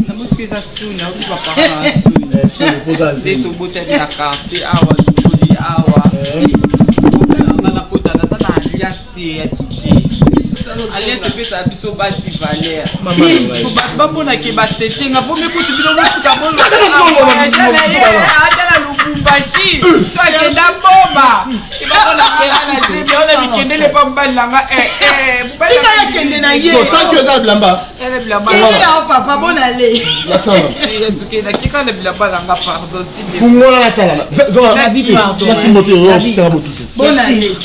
Na musique ça sonne, on va parler sonne. C'est le posa c'est tout beauté na quartier awa tuli awa. Na kota na ça na alliance Yatsuke. Alliance pe ça biso basi valeur. Bapona ke basetenga po mekuti bino mutika bolo. Atala lubumbashi. To agenda bomba. Ibona kela na zibi ona mikendele pa mbali langa Sika ya kende na ye. So sans que ça blamba. Elle blamba. Elle là papa bon aller. D'accord. Yatsuke na kika na blamba langa pardon si. Fungola na tala. Merci moto, ça va tout. Bon aller.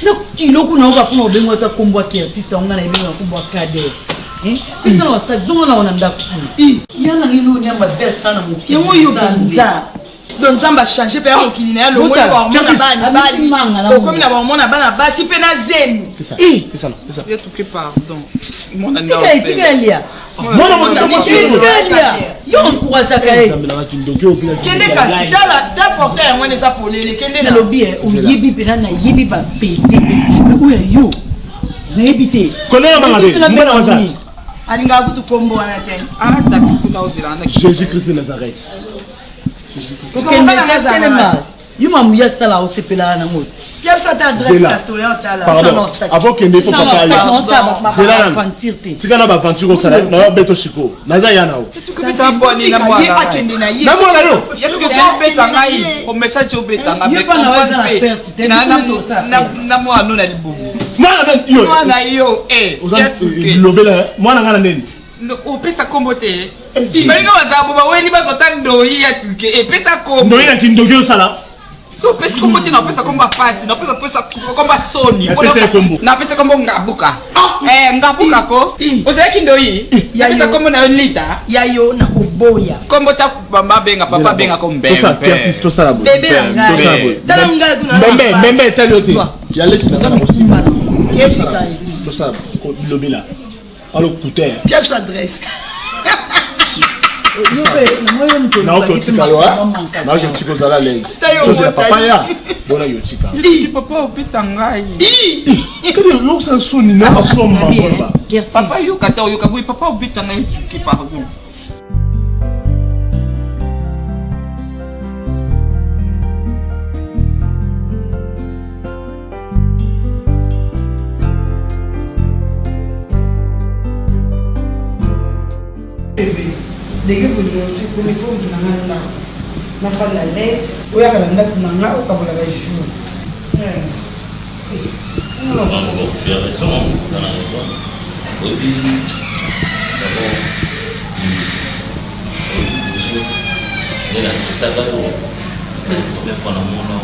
No kilo kuna uka kuna obengo ta kumbwa kia tisa unga na ibengo kumbwa kade. Pisa na sa zongo na onanda. Yana ngilo ni amba besa na mu. Yango yo banza. Donc ça va changer pe ya okili na lo mona ba mona bana bali. Ko comme na ba mona bana basi pe na zemi. Pisa no. Je te pardon. Mon anda. Tika lia. Mona yo encourage kae. Kende kasi da porter ya mwana za polele kende na lobby o yibi pe na yibi ba pete. Uya yo. Na ebite. Kolela mangade. Mbona waza. Alinga kutu kombo wana tena. Ah taxi kuna ozela na Jésus-Christ de Nazareth. You mamu ya sala o sepela na mot. Pierre ça t'adresse castoya tala. Pardon. Avant que ne faut pas parler. C'est là. Tu kana ba aventure sala na beto shiko. Naza yana o. Tu peux t'abonner na moi. Na moi là yo. Est-ce que tu beta ngai? O message obeta na be comprendre. Na moi no na libu. Moi yo. Moi na yo lobela moi na ngana neni. Opesa kombote. Ibenga wazabo ba weni bazotando ya tuke epeta kombo. Ndo ina kindogyo sala. So pesa kombote na pesa komba pasi, na pesa komba soni. Na pesa kombo ngabuka. Ngabuka ko. Ozeki ndo yi. Ya pesa kombo na lita. Ya yo na kuboya. Kombo ta mama benga papa benga kombe. To sa Pierre to sala bo. Bebe nga. Tala nga kuna. Mbembe talioti. Ya leki na aussi. Kepsi kai. To sa ko lobela. Alors écoutez. Pierre s'adresse. Na oko tika lo ha. Na je tiko zala l'aise. C'est papa ya. Bona yo tika. Papa opita ngai. Kede yo sa soni na asomba bomba. Papa yo kata yo kabui papa opita ngai ki pardon. Dès que vous le comme il faut vous na fa la l'aise ou ya kana ndako nanga o kabola ba jour non tu as raison dans la raison et puis d'abord il y a tout à l'heure mais pour la monde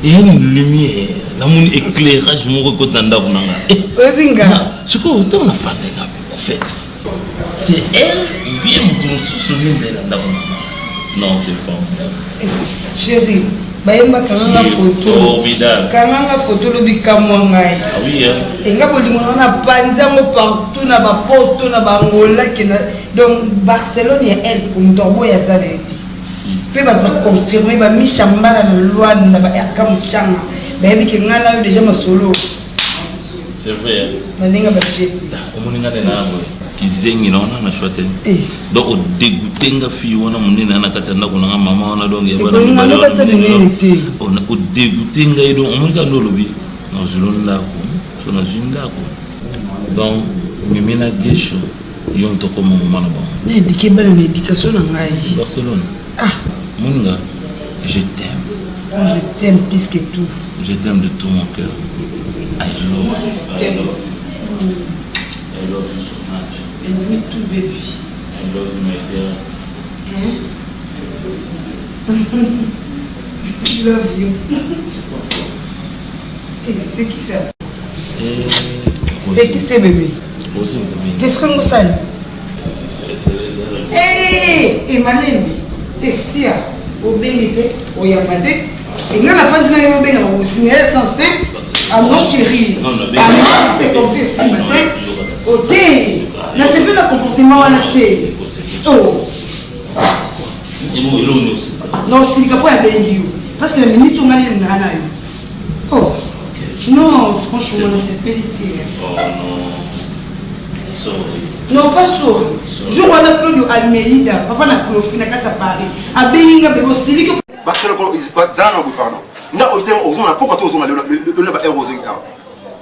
il y a une lumière, un éclairage, je me reconnais dans ce qu'on a en fait. C'est elle ou bien mon souvenir de la non, c'est fort. Chérie, bayemba kanga photo. Kanga photo lo bikamwa ngai. Ah oui hein. Enga bolingo na panzango partout na ba poto na ba ngola donc Barcelone et elle comme Dorbo ya Zaleti. Pe ba confirmer ba mishambala na loi na ba erka mchanga. Bayebi ke ngana yo déjà masolo. C'est vrai. Maninga ba jeti. Omuninga de nabo. Kizengi naona na shwate. Donc au dégoûter nga fille wana munina na katanda kuna nga mama wana donc ya bana on a au dégoûter nga ido omuninga ndo lobi. Non je l'on là ko. So na jinda ko. Donc mimina gesho yon to comme maman là bas. Éduquer belle éducation na ngai. Barcelone. Ah, Moninga, je t'aime. Je t'aime plus que tout. Je t'aime de tout mon cœur. I love you. I love you. I love you so much. And me too, baby. I love you, my dear. I love you. C'est qui ça? C'est qui c'est, bébé? Qu'est-ce qu'on vous salue? Hé, Malembi. Tessia, au bénité, au yamade. Et là, la fin de l'année, au bénité, au cinéma, sans fin. Ah non, chérie. Ah non, c'est comme ça, ce matin. Ok. Là, c'est plus le comportement à la télé. Oh. Non, c'est le capot à bénir. Parce que la minute, on a les nana. Oh. Non, franchement, c'est périté. Oh non. Sorry. Non, pas sûr. Je vois la plus de Almeida. Papa n'a plus au final quand ça parle. À Beninga, mais aussi que.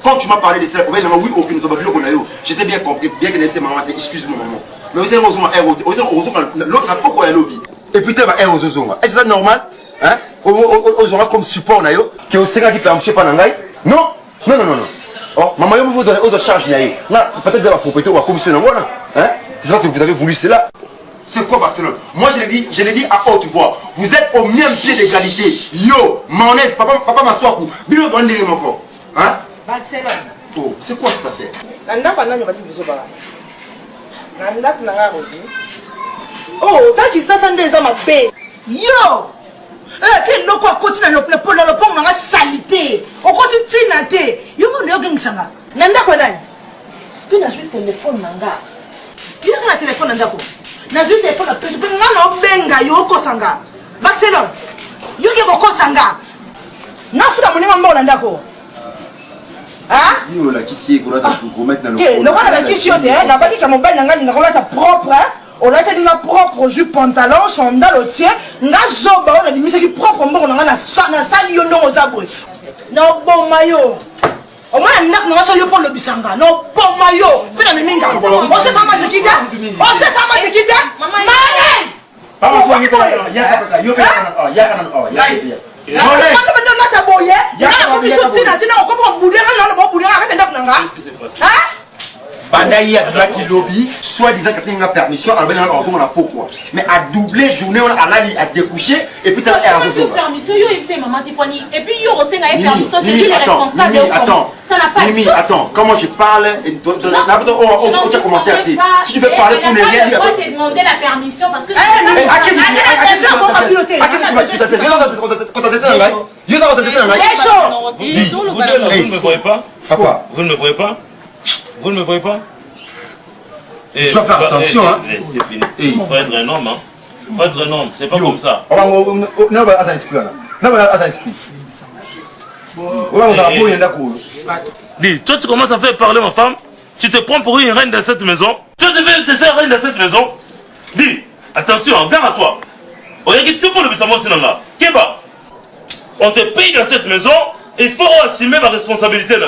Quand tu m'as parlé de ça, oui, aucune j'étais bien compris, bien que c'est maman, excuse-moi maman. Mais vous savez, l'autre n'a pas quoi lobby. Et puis tu vas est-ce ça normal? Hein? Aux aura comme support nayo, qui est au Sénégal qui peut empêcher pas Nangaï? Non, non, non, non. Oh, maman, vous avez charge naïe. Là, peut-être de la propriété ou la commission, voilà. Hein? C'est ça, si vous avez voulu cela. C'est quoi Barcelone? Moi je l'ai dit à haute voix. Vous êtes au même pied d'égalité. Yo, Manès, papa Maswaku. Bilo Bande Moko. Hein? Barcelone. Oh, c'est quoi cette affaire? Nanda pendant le bâti Bisoba. Nanda Nanga aussi. Oh, tant qu'il s'en sent des hommes à paix. Yo! Eh, non quoi continue le pont nanga salité. On continue naté. Yo mon yo gangsanga. Nanda quoi dai? Puis na joué téléphone nanga. Yo na téléphone nanga ko. Na joué téléphone na pèse. Puis na benga yo ko sanga. Barcelone. Yo ke ko sanga. Na futa moninga mbo nanda ko. Ah? Yo la kisi ko la pour mettre dans le. OK, le voilà la kisi yo te, na baki ka mobile nanga ninga ko la ta propre, hein? On a été dans propre jus pantalon, sandal au tien, n'a zoba on a dit mais c'est propre on a na salle yo non aux aboués. Non bon maillot. Au moins n'a pas ça yo pour le bisanga. Non bon maillot. Puis la minga. On sait ça ma c'est qui là? On sait ça ma c'est qui là? Mayonnaise. Papa faut y parler. Ya ka yo ya. Bandaï a lobby, soit disant que c'est une permission, on a pourquoi. Mais à doubler journée, on a découché et puis tu as permission. Et puis il y a aussi une permission, c'est lui le responsable. Ça n'a pas Mimi, attends, comment je parle au commentaire. Si tu veux parler pour ne rien dire. Je vais te demander la permission parce que Vous ne me voyez pas? Papa, vous ne me voyez pas? Vous ne me voyez pas? Je dois faire attention, hein. C'est fini. Il faut être un homme, hein. Il faut être un homme, c'est pas comme ça. Dis, toi tu commences à faire parler ma femme, tu te prends pour une reine dans cette maison. Tu devais te faire reine dans cette maison. Dis, attention, garde à toi. Regarde tout le monde le savoir sinon là. Keba, on te paye dans cette maison, il faut assumer ma responsabilité là.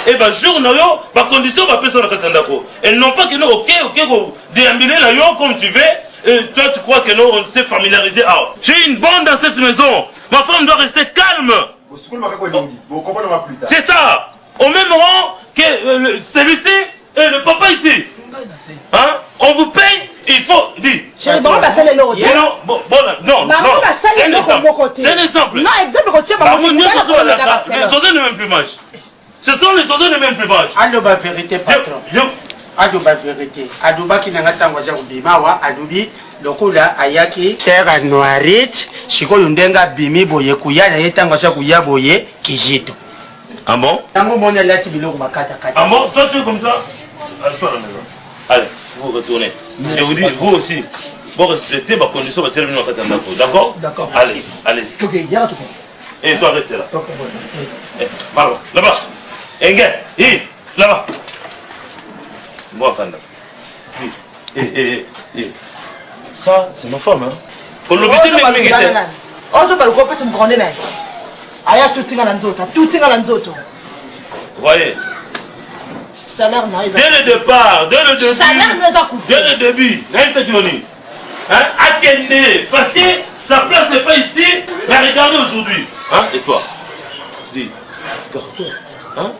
Et bien, jour na yo, ma condition va passer dans le katandako. Et non pas que nous, ok, déambuler là yo comme tu veux. Et toi, tu crois que nous, on s'est familiarisé. Ah, tu es une bande dans cette maison. Ma femme doit rester calme. C'est ça. Au même rang que celui-ci et le papa ici. Hein? On vous paye, il faut dire. Non, c'est un exemple. Non, les oiseaux ne même plus mâche. Ce sont les oiseaux ne même plus mâche. Adoba vérité, patron. Adoba vérité. Adoba qui n'a pas tangwaja ubimawa. Adobi, lokola ayaki. Terra noirite. Shiko yundenga bimi boye kuya na yetangwaja kuya boye kijito. Ah bon? Ah bon? Toi tu es comme ça? Assois à la maison. Allez, vous retournez. Je vous dis, vous aussi, vous respectez ma condition, vous tirez d'accord? D'accord. Allez, allez-y. Ok, il y a tout. Et toi, restez là. Pardon, là-bas. Engue, là-bas. Moi, Kanda. Ça, c'est ma femme, hein. Pour le baiser, mais voyez. Dès le départ, dès le début, hein, attendez, parce que sa place n'est pas ici, mais regardez aujourd'hui. Hein, et toi, dis, regarde-toi. Hein?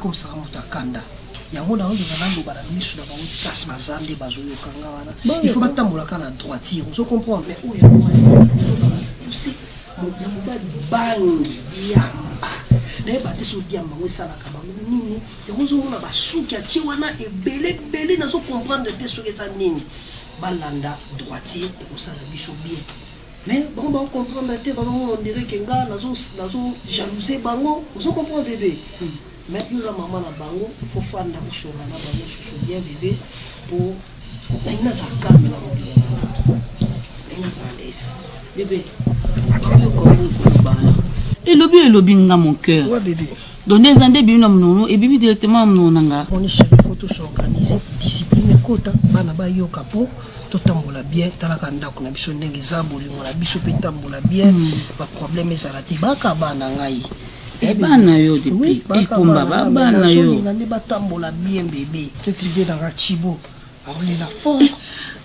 Comme ça, on t'a kanda. Il y a un moment où on a mis sur la place mazande bazoyo kangana. Il faut pas tambola kana droiture. On se comprend. Mais où il y a moi c'est mon yamubadi bangi yamba. Naye bate so diamba we sala ka bango nini. Yozo mona basuki atie wana ebele nazo comprendre te so eza nini. Balanda droiture et ko sala biso bien. Mais bon on comprendre te on dirait que nga nazo jalouser bango. On se comprend bébé. Mais nous avons maman na bango, il faut faire na kusona na bango chouchou bien bébé pour na ça calme na bien. Na ça laisse. Bébé. Et lobby nga mon cœur. Ouais bébé. Donc des années bien non et bibi directement non nanga. On est chez faut tout s'organiser, discipline kota bana ba yo kapo to tambola bien talaka ndako na biso ndenge za bolingo na biso pe tambola bien pas problème ezala te baka bana ngai. Bana yo depuis ekomba bana yo ngande batambola bien bébé tu viens dans Chibo on est là fort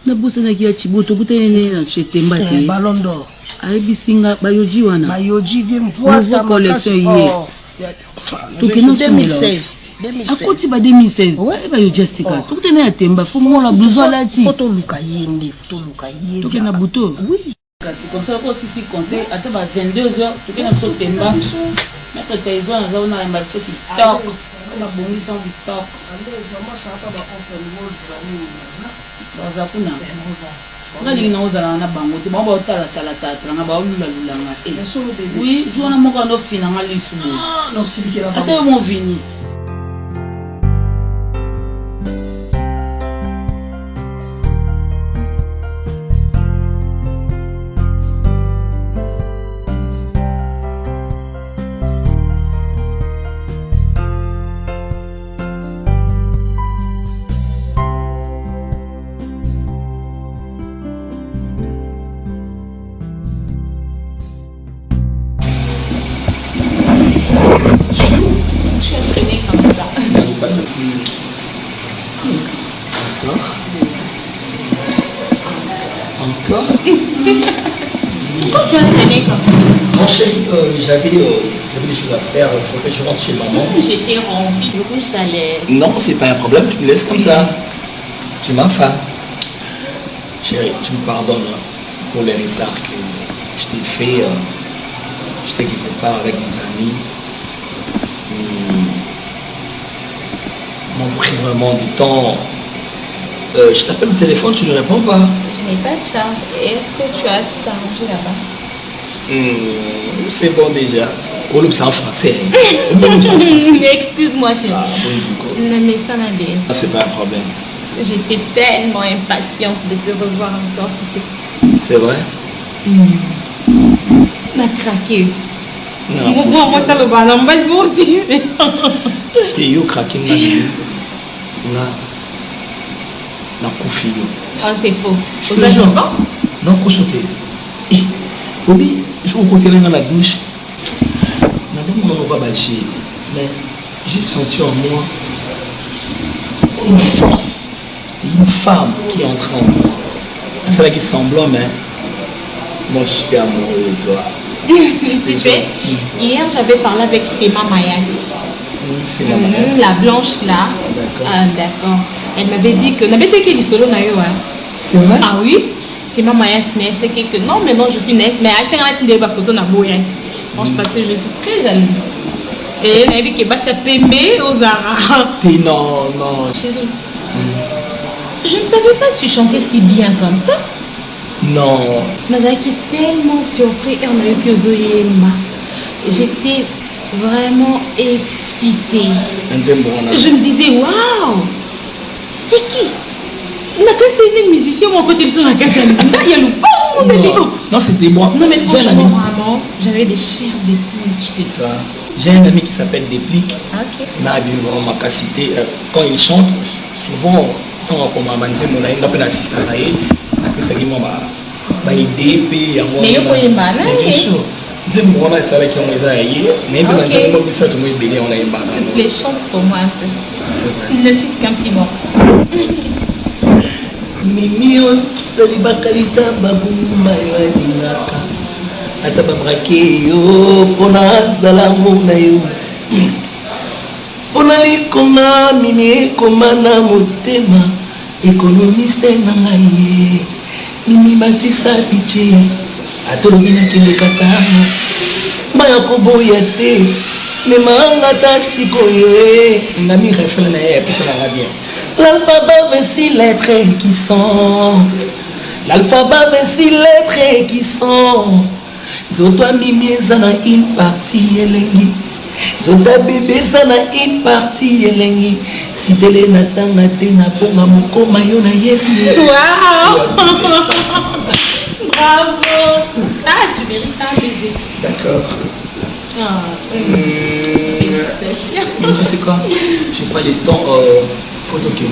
na bosana ki ya Chibo to butene na chetemba te ballon d'or ay bisinga bayoji vient voir ta collection hier tout qui nous 2016 2016. Akoti ba 2016. Ouais, ba yo Jessica. Tout tenait à temba, faut moi la blouson là ti. Photo Luka yende, photo Luka yende. Tout na bouton. Oui. Comme ça aussi si conseil à 22h, tout est dans son temba. Mettre tes zones là on a un marché qui toc. On a bon ils sont du toc. Bazakuna. Ngali na ozala na bango te ba otala tala tala na ba olula lulanga. Oui, je na moko no finanga lisu. Non, c'est qui la. Attends mon vini. Encore Pourquoi tu as traîné comme ça? Mon chéri, j'avais des choses à faire, il faut que je rentre chez maman. J'étais remplie, du coup j'allais. Non, c'est pas un problème, tu me laisses comme ça. Tu es ma femme. Chérie, tu me pardonnes pour les retards que je t'ai fait. J'étais quelque part avec mes amis. M'ont pris vraiment du temps. Je t'appelle au téléphone, tu ne réponds pas. Je n'ai pas de charge. Est-ce que tu as tout arrangé là-bas? C'est bon déjà. On c'est en français. Excuse-moi, chérie. Non, mais ça m'a bien. C'est pas un problème. J'étais tellement impatiente de te revoir encore, tu sais. C'est vrai? M'a craqué. Non. Moi, ça le ballon, va le dire. Et yo craqué là. Na kufi yo. Oh, c'est faux. Je te jure. Non, quoi sauter. Obi, je vous côté dans la douche. Mais j'ai senti en moi une force, une femme qui est entrée en moi. C'est là qui semblant, mais moi j'étais amoureux de toi. Tu sais, hier j'avais parlé avec Sema Mayas. Sema Mayas. La blanche là. D'accord. Ah, d'accord. Elle m'avait dit que n'avait été du solo naïo. C'est vrai? Ah oui? Sema Mayas nef, c'est que non, mais non, je suis nef, mais elle s'est de ma photo na boya. Parce que je suis très jalouse. Et elle m'a dit que bah ça pémé aux Arabes. Non. Chérie, je ne savais pas que tu chantais si bien comme ça. Non. Mazaki est tellement surpris et on a eu que Zoyema. J'étais vraiment excitée. Je me disais, waouh, c'est qui? On a quand même une musicien, mon côté de son a il y a le bon. Non, c'était moi. Non, mais franchement, vraiment, j'avais des chairs d'époux. C'est ça. J'ai un ami qui s'appelle Déplique. Ok. N'a vraiment ma capacité. Quand il chante, souvent, quand on m'a dit mon ami, on a assisté à l'aide. C'est qui m'a aidé. Mais il faut y bien sûr. C'est moi qui savais qu'on les a aidés. Mais quand on ça, tout le monde est béni, on a aidé. Les chante pour moi un peu. C'est vrai. Ne fils qu'un petit morceau. Mimi osali bakalita babuma yo alingaka ata babrake yo mpona azalamu na yo mpona likonga mimi ekoma na motema économiste na ngai ye mimi matisa bije atolobi nakendekatanga maya koboya te memanga ta sikoyo ngami refele na ye episananga bien. L'alphabet 26 lettres qui sont. L'alphabet 26 lettres qui sont. Zota mimi zana une partie elengi. Zota bébé zana une partie elengi. Si tele natanga te na ponga mokoma yo na yebi. Waouh! Bravo! Ah, tu mérites un bébé. D'accord. Tu sais quoi? J'ai pas le temps. Photo qui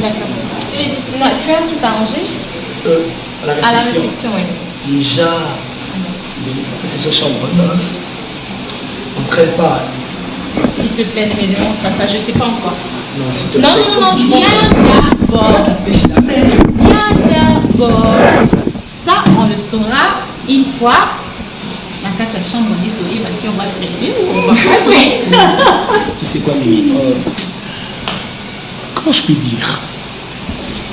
D'accord. Tu as tout arrangé? À la réception, oui. Déjà, c'est sa chambre neuve. On ne traite pas. S'il te plaît, ne me demande pas ça, je ne sais pas encore. Non, s'il te plaît. Non, viens d'abord. Ça, on le saura une fois. La carte à chambre nettoyée, parce qu'on va traiter ou on va pas. Tu sais quoi, Mimi? comment je peux dire?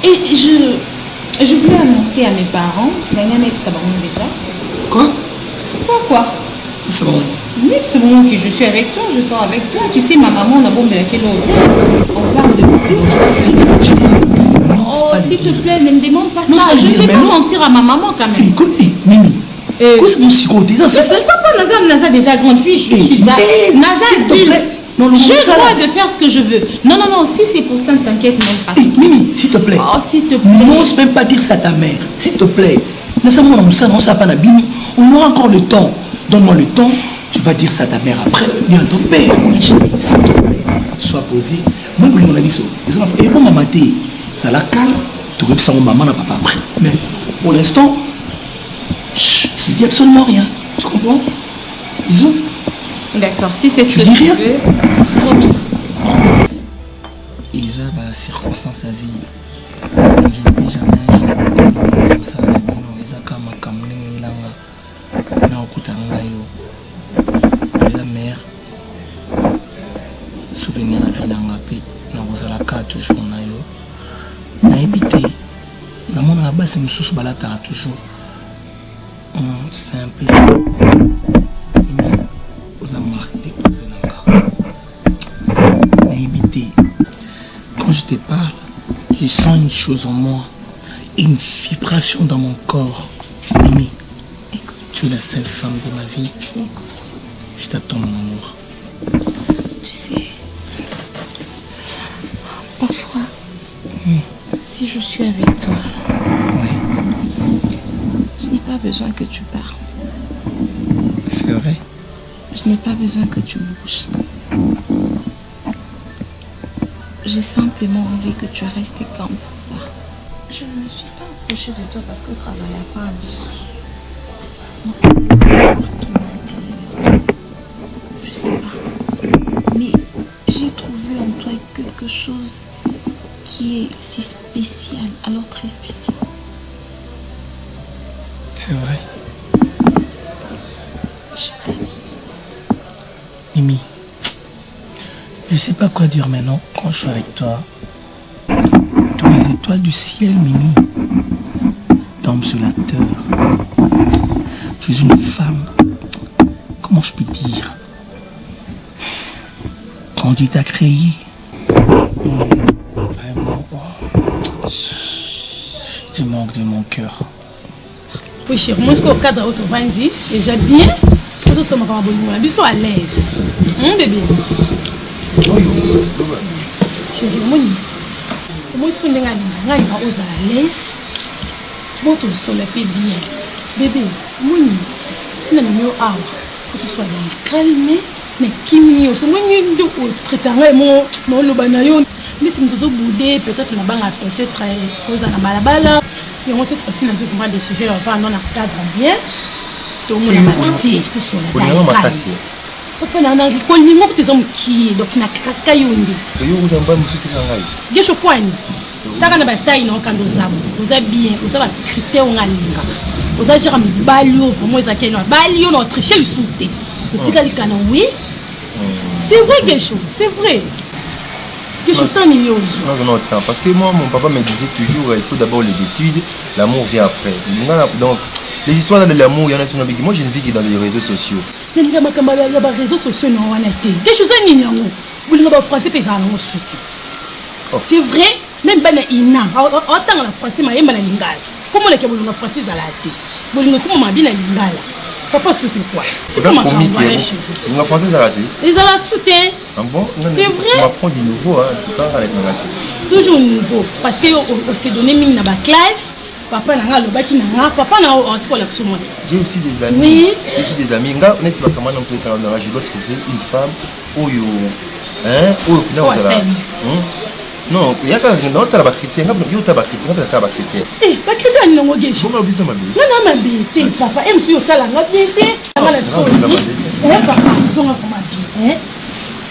Et je voulais annoncer à mes parents, déjà. Quoi? Pourquoi? C'est bon. Oui, c'est bon que je suis avec toi, je sors avec toi. Tu sais, ma maman, on a bombé laquelle on parle de oh, s'il te plaît, ne me demande pas ça. Je ne vais pas mentir à ma maman quand même. Écoute, Mimi, qu'est-ce que c'est papa Naza déjà grande fille, je suis déjà Naza adulte. J'ai le droit de faire ce que je veux. Non, si c'est pour ça, t'inquiète même pas. Mimi, s'il te plaît. Oh, s'il te plaît. N'ose même pas dire ça à ta mère. S'il te plaît. On aura encore le temps. Donne-moi le temps. Tu vas dire ça à ta mère après. Viens à ton père. S'il te plaît. Sois posé. Moi, je vous dis ça. Et bon, maman, ça la calme. Tu aurais pu savoir maman, papa après. Mais pour l'instant, je ne dis absolument rien. Tu comprends? Bisous. D'accord, si c'est ce que tu veux, promis. Isa va circonstance à vie. Je ne peux jamais un jour comme ça. Isa kama kamulingi langa na okutanga yo. Isa mère souvenir à vie langa pe na kozala ka toujours na yo. Na ebité na mona basi mususu balata toujours. C'est un peu ça. Quand je te parle, je sens une chose en moi, une vibration dans mon corps. Mimi, tu es la seule femme de ma vie. Je t'attends, mon amour. Tu sais, parfois, si je suis avec toi, je n'ai pas besoin que tu parles. C'est vrai. Je n'ai pas besoin que tu bouges. J'ai simplement envie que tu restes comme ça. Je ne me suis pas approchée de toi parce que je travaillais pas à lui. Je sais pas. Mais j'ai trouvé en toi quelque chose qui est si spécial, alors très spécial. C'est vrai. Je t'aime. Mimi, je sais pas quoi dire maintenant quand je suis avec toi. Tous les étoiles du ciel, Mimi, tombent sur la terre. Tu es une femme, comment je peux dire, quand Dieu t'a créé. Vraiment, tu manques de mon cœur. Oui, chérie, moi, ce qu'au cadre où tu vas dire, déjà bien, nous sommes à l'aise. Bébé. Chérie, moi, ce qu'on est à l'aise, moi, tu sois bien. Bébé, moi, tu n'as pas que tu sois calme, mais qui m'y est, moi, tu traites mon lobanayo, mais tu me dis boudé, peut-être la banque peut-être aux balabala. Et moi, cette fois-ci, dans ce des sujets, on va en cadre bien. Tout le monde a dit, tout ça. Papa na kolingo kuteza mki donc na kakayundi. Yo uzamba musuti kangai. Gesho kwani. Taka na bataille na kando zabo. Oza bien, oza ba critère ngalinga. Oza jira mbalio vraiment eza keno. Balio na tricher le souté. Otika likana oui. C'est vrai Gesho, c'est vrai. Gesho tani yoji. Non, parce que moi mon papa me disait toujours il faut d'abord les études, l'amour vient après. Donc les histoires de l'amour, il y en a sur nos big. Moi j'ai une vie qui est dans les réseaux sociaux. Il y a des réseaux sociaux non honnêteté. Quelque chose à nier. Vous les français paysan en c'est vrai, même ben ina. Autant la français ma yemba na lingala. Comment les que français à la tête. Vous les comment ma bien lingala. Papa c'est quoi? C'est comment la français à la tête. Ils ont la soutien. Ah bon? C'est vrai. On apprend du nouveau hein, tu parles avec la tête. Toujours nouveau parce que on s'est donné mine dans la classe. Papa n'a le baki n'a papa n'a anti la moi. J'ai aussi des amis. Oui. J'ai aussi des amis. Nga on est pas comment on fait ça dans la je dois trouver une femme où yo non ça. Non, il y a quand même dans ta critère, yo ta critère, ta critère. Eh, pas critère non ngogé. Comment bisa mabi? Non ma bien, papa aime sur ta la bien. Papa, son enfant ma bien.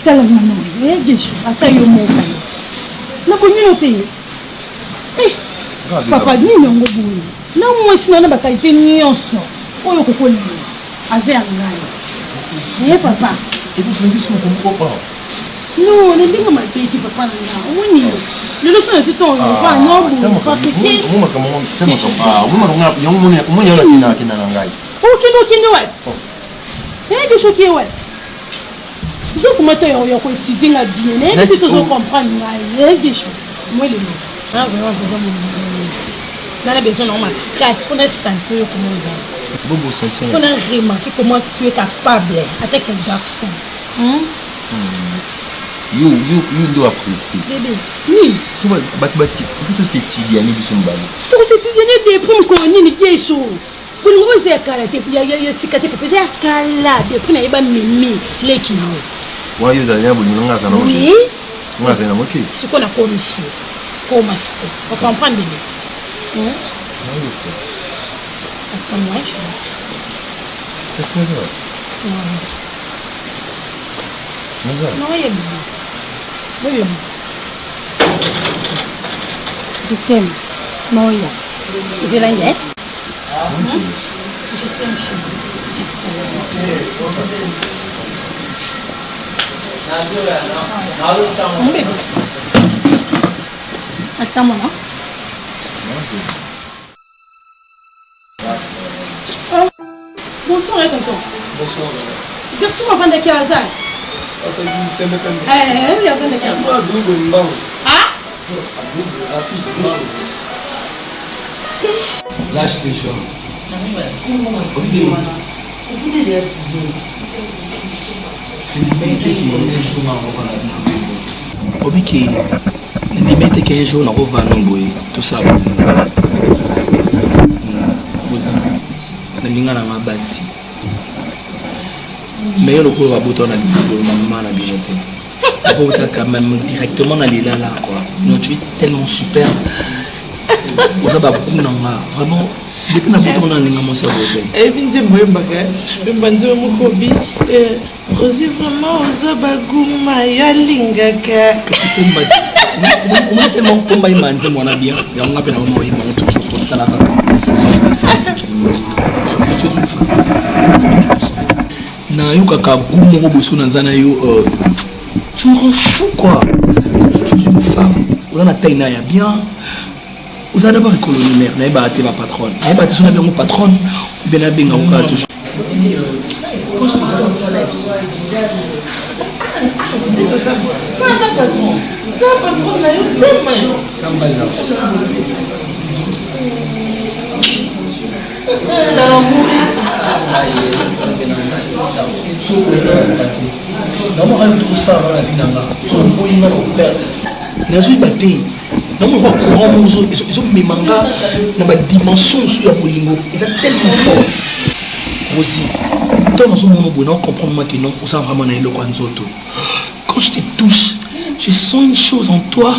Tala non, gesho, ata yo mo. Na communauté. Papa ni nango boye na moi sina na bakalite nyonso oyo kokoli avec ngai papa et vous prenez sur ton papa non ne dinga ma petit papa na woni Le leçon est tout en va non parce que okende ouais. Que choqué ouais. Vous faut mettre yo étudier la bien, et puis tu comprendre là, des choses. Moi les mots. Ah vraiment dans la besoin normal. Car il faut sentir comment ça. Bobo sentir. Faut remarquer comment tu es capable avec un garçon. You dois apprécier. Bébé, oui. Tu vois, bati, il faut s'étudier ni biso mbalo. Tu s'étudier des primes qu'on ni des choses. Pour nous c'est karaté, il y a sikate pour faire kala, des primes na ba mimi les kilo. Ouais, vous allez vous nous ngasa na. Oui. Ngasa na moki. Ce qu'on a connu sur. Comment ça? On comprend bébé. Oui. Comment ça? C'est ce que je vois. Non, il y a bien. Oui. Je t'aime. Non, il y a. Je l'aime. Je t'aime chez mon bébé. Attends-moi, non? Bonsoir, tonton. Bonsoir. Garçon avant de Kiazal. Il y a de ah? Lâche tes choses. Obiki, les mecs qui un jour n'ont pas nombreux, tout ça. Mais le coup va bouton à maman la bien quand même directement dans les là quoi. Non, tu es tellement super. Vous avez vraiment depuis la bouton dans les mamans ça va. Et puis c'est moi Mbanzo Mukobi Rosi vraiment Ozabagouma Yalingaka. On est tellement tombé manzi mon bien. Et on a bien vraiment il m'a toujours comme ça là. Na yo kaka gumo ko boso na zana yo tu rends fou quoi. Tu es une femme. On a taille na ya bien. Vous allez d'abord économiser mère, na ba ma patronne. Na ba te sona bien mon patronne, bien na benga ko ka toujours. Ils ont mes mangas dans ma dimension sur la bolingo. Ils sont tellement forts. Aussi, dans ce moment où on comprend maintenant où ça vraiment est le Kwanzoto. Quand je te touche, je sens une chose en toi.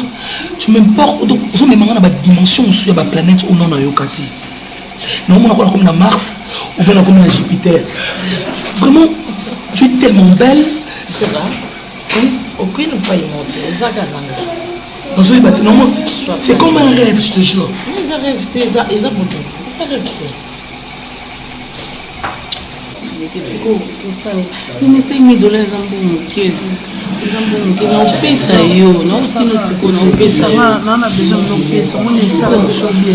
Tu m'importes. Donc, ils ont mes mangas dans ma dimension sur la planète où non a Yokati. Non, on a comme la Mars ou bien comme la Jupiter. Vraiment, tu es tellement belle. C'est vrai. Aucune ne peut y monter. C'est comme un rêve, je te jure. Ils rêvent, ils ont monté. Ils rêvent. Nimefanya midole zangu mke na pesa hiyo na sino siku na pesa na besoin de pesa mon sala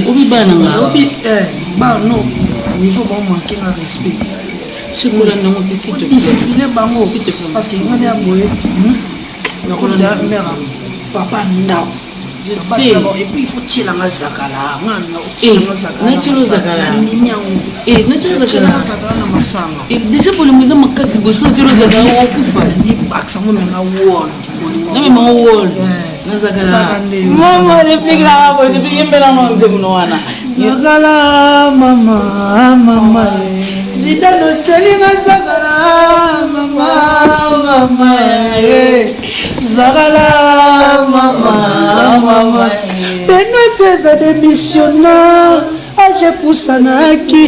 obi bana nga obi ba no niveau ba mo qui na respect sikula na mo kisi to discipline bango parce que ngani aboye na ko na mère papa ndao je sais et puis il faut tirer la zakala ngana na zakala et na zakala na masanga et déjà pour le musée makasi boso tiro zakala okufa ni baksa mo na wall na me ma wall na zakala mama le pigra bo de yembela no ndemuno wana zakala mama zidano cheli na zakala mama zakala mama beno seza démissionnant je pousanaki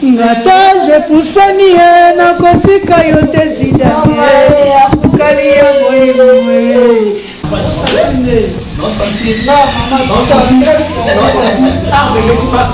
ngata je poussani na kotika yo te zidane sukali ya moyemwe non sentir ah mais tu pas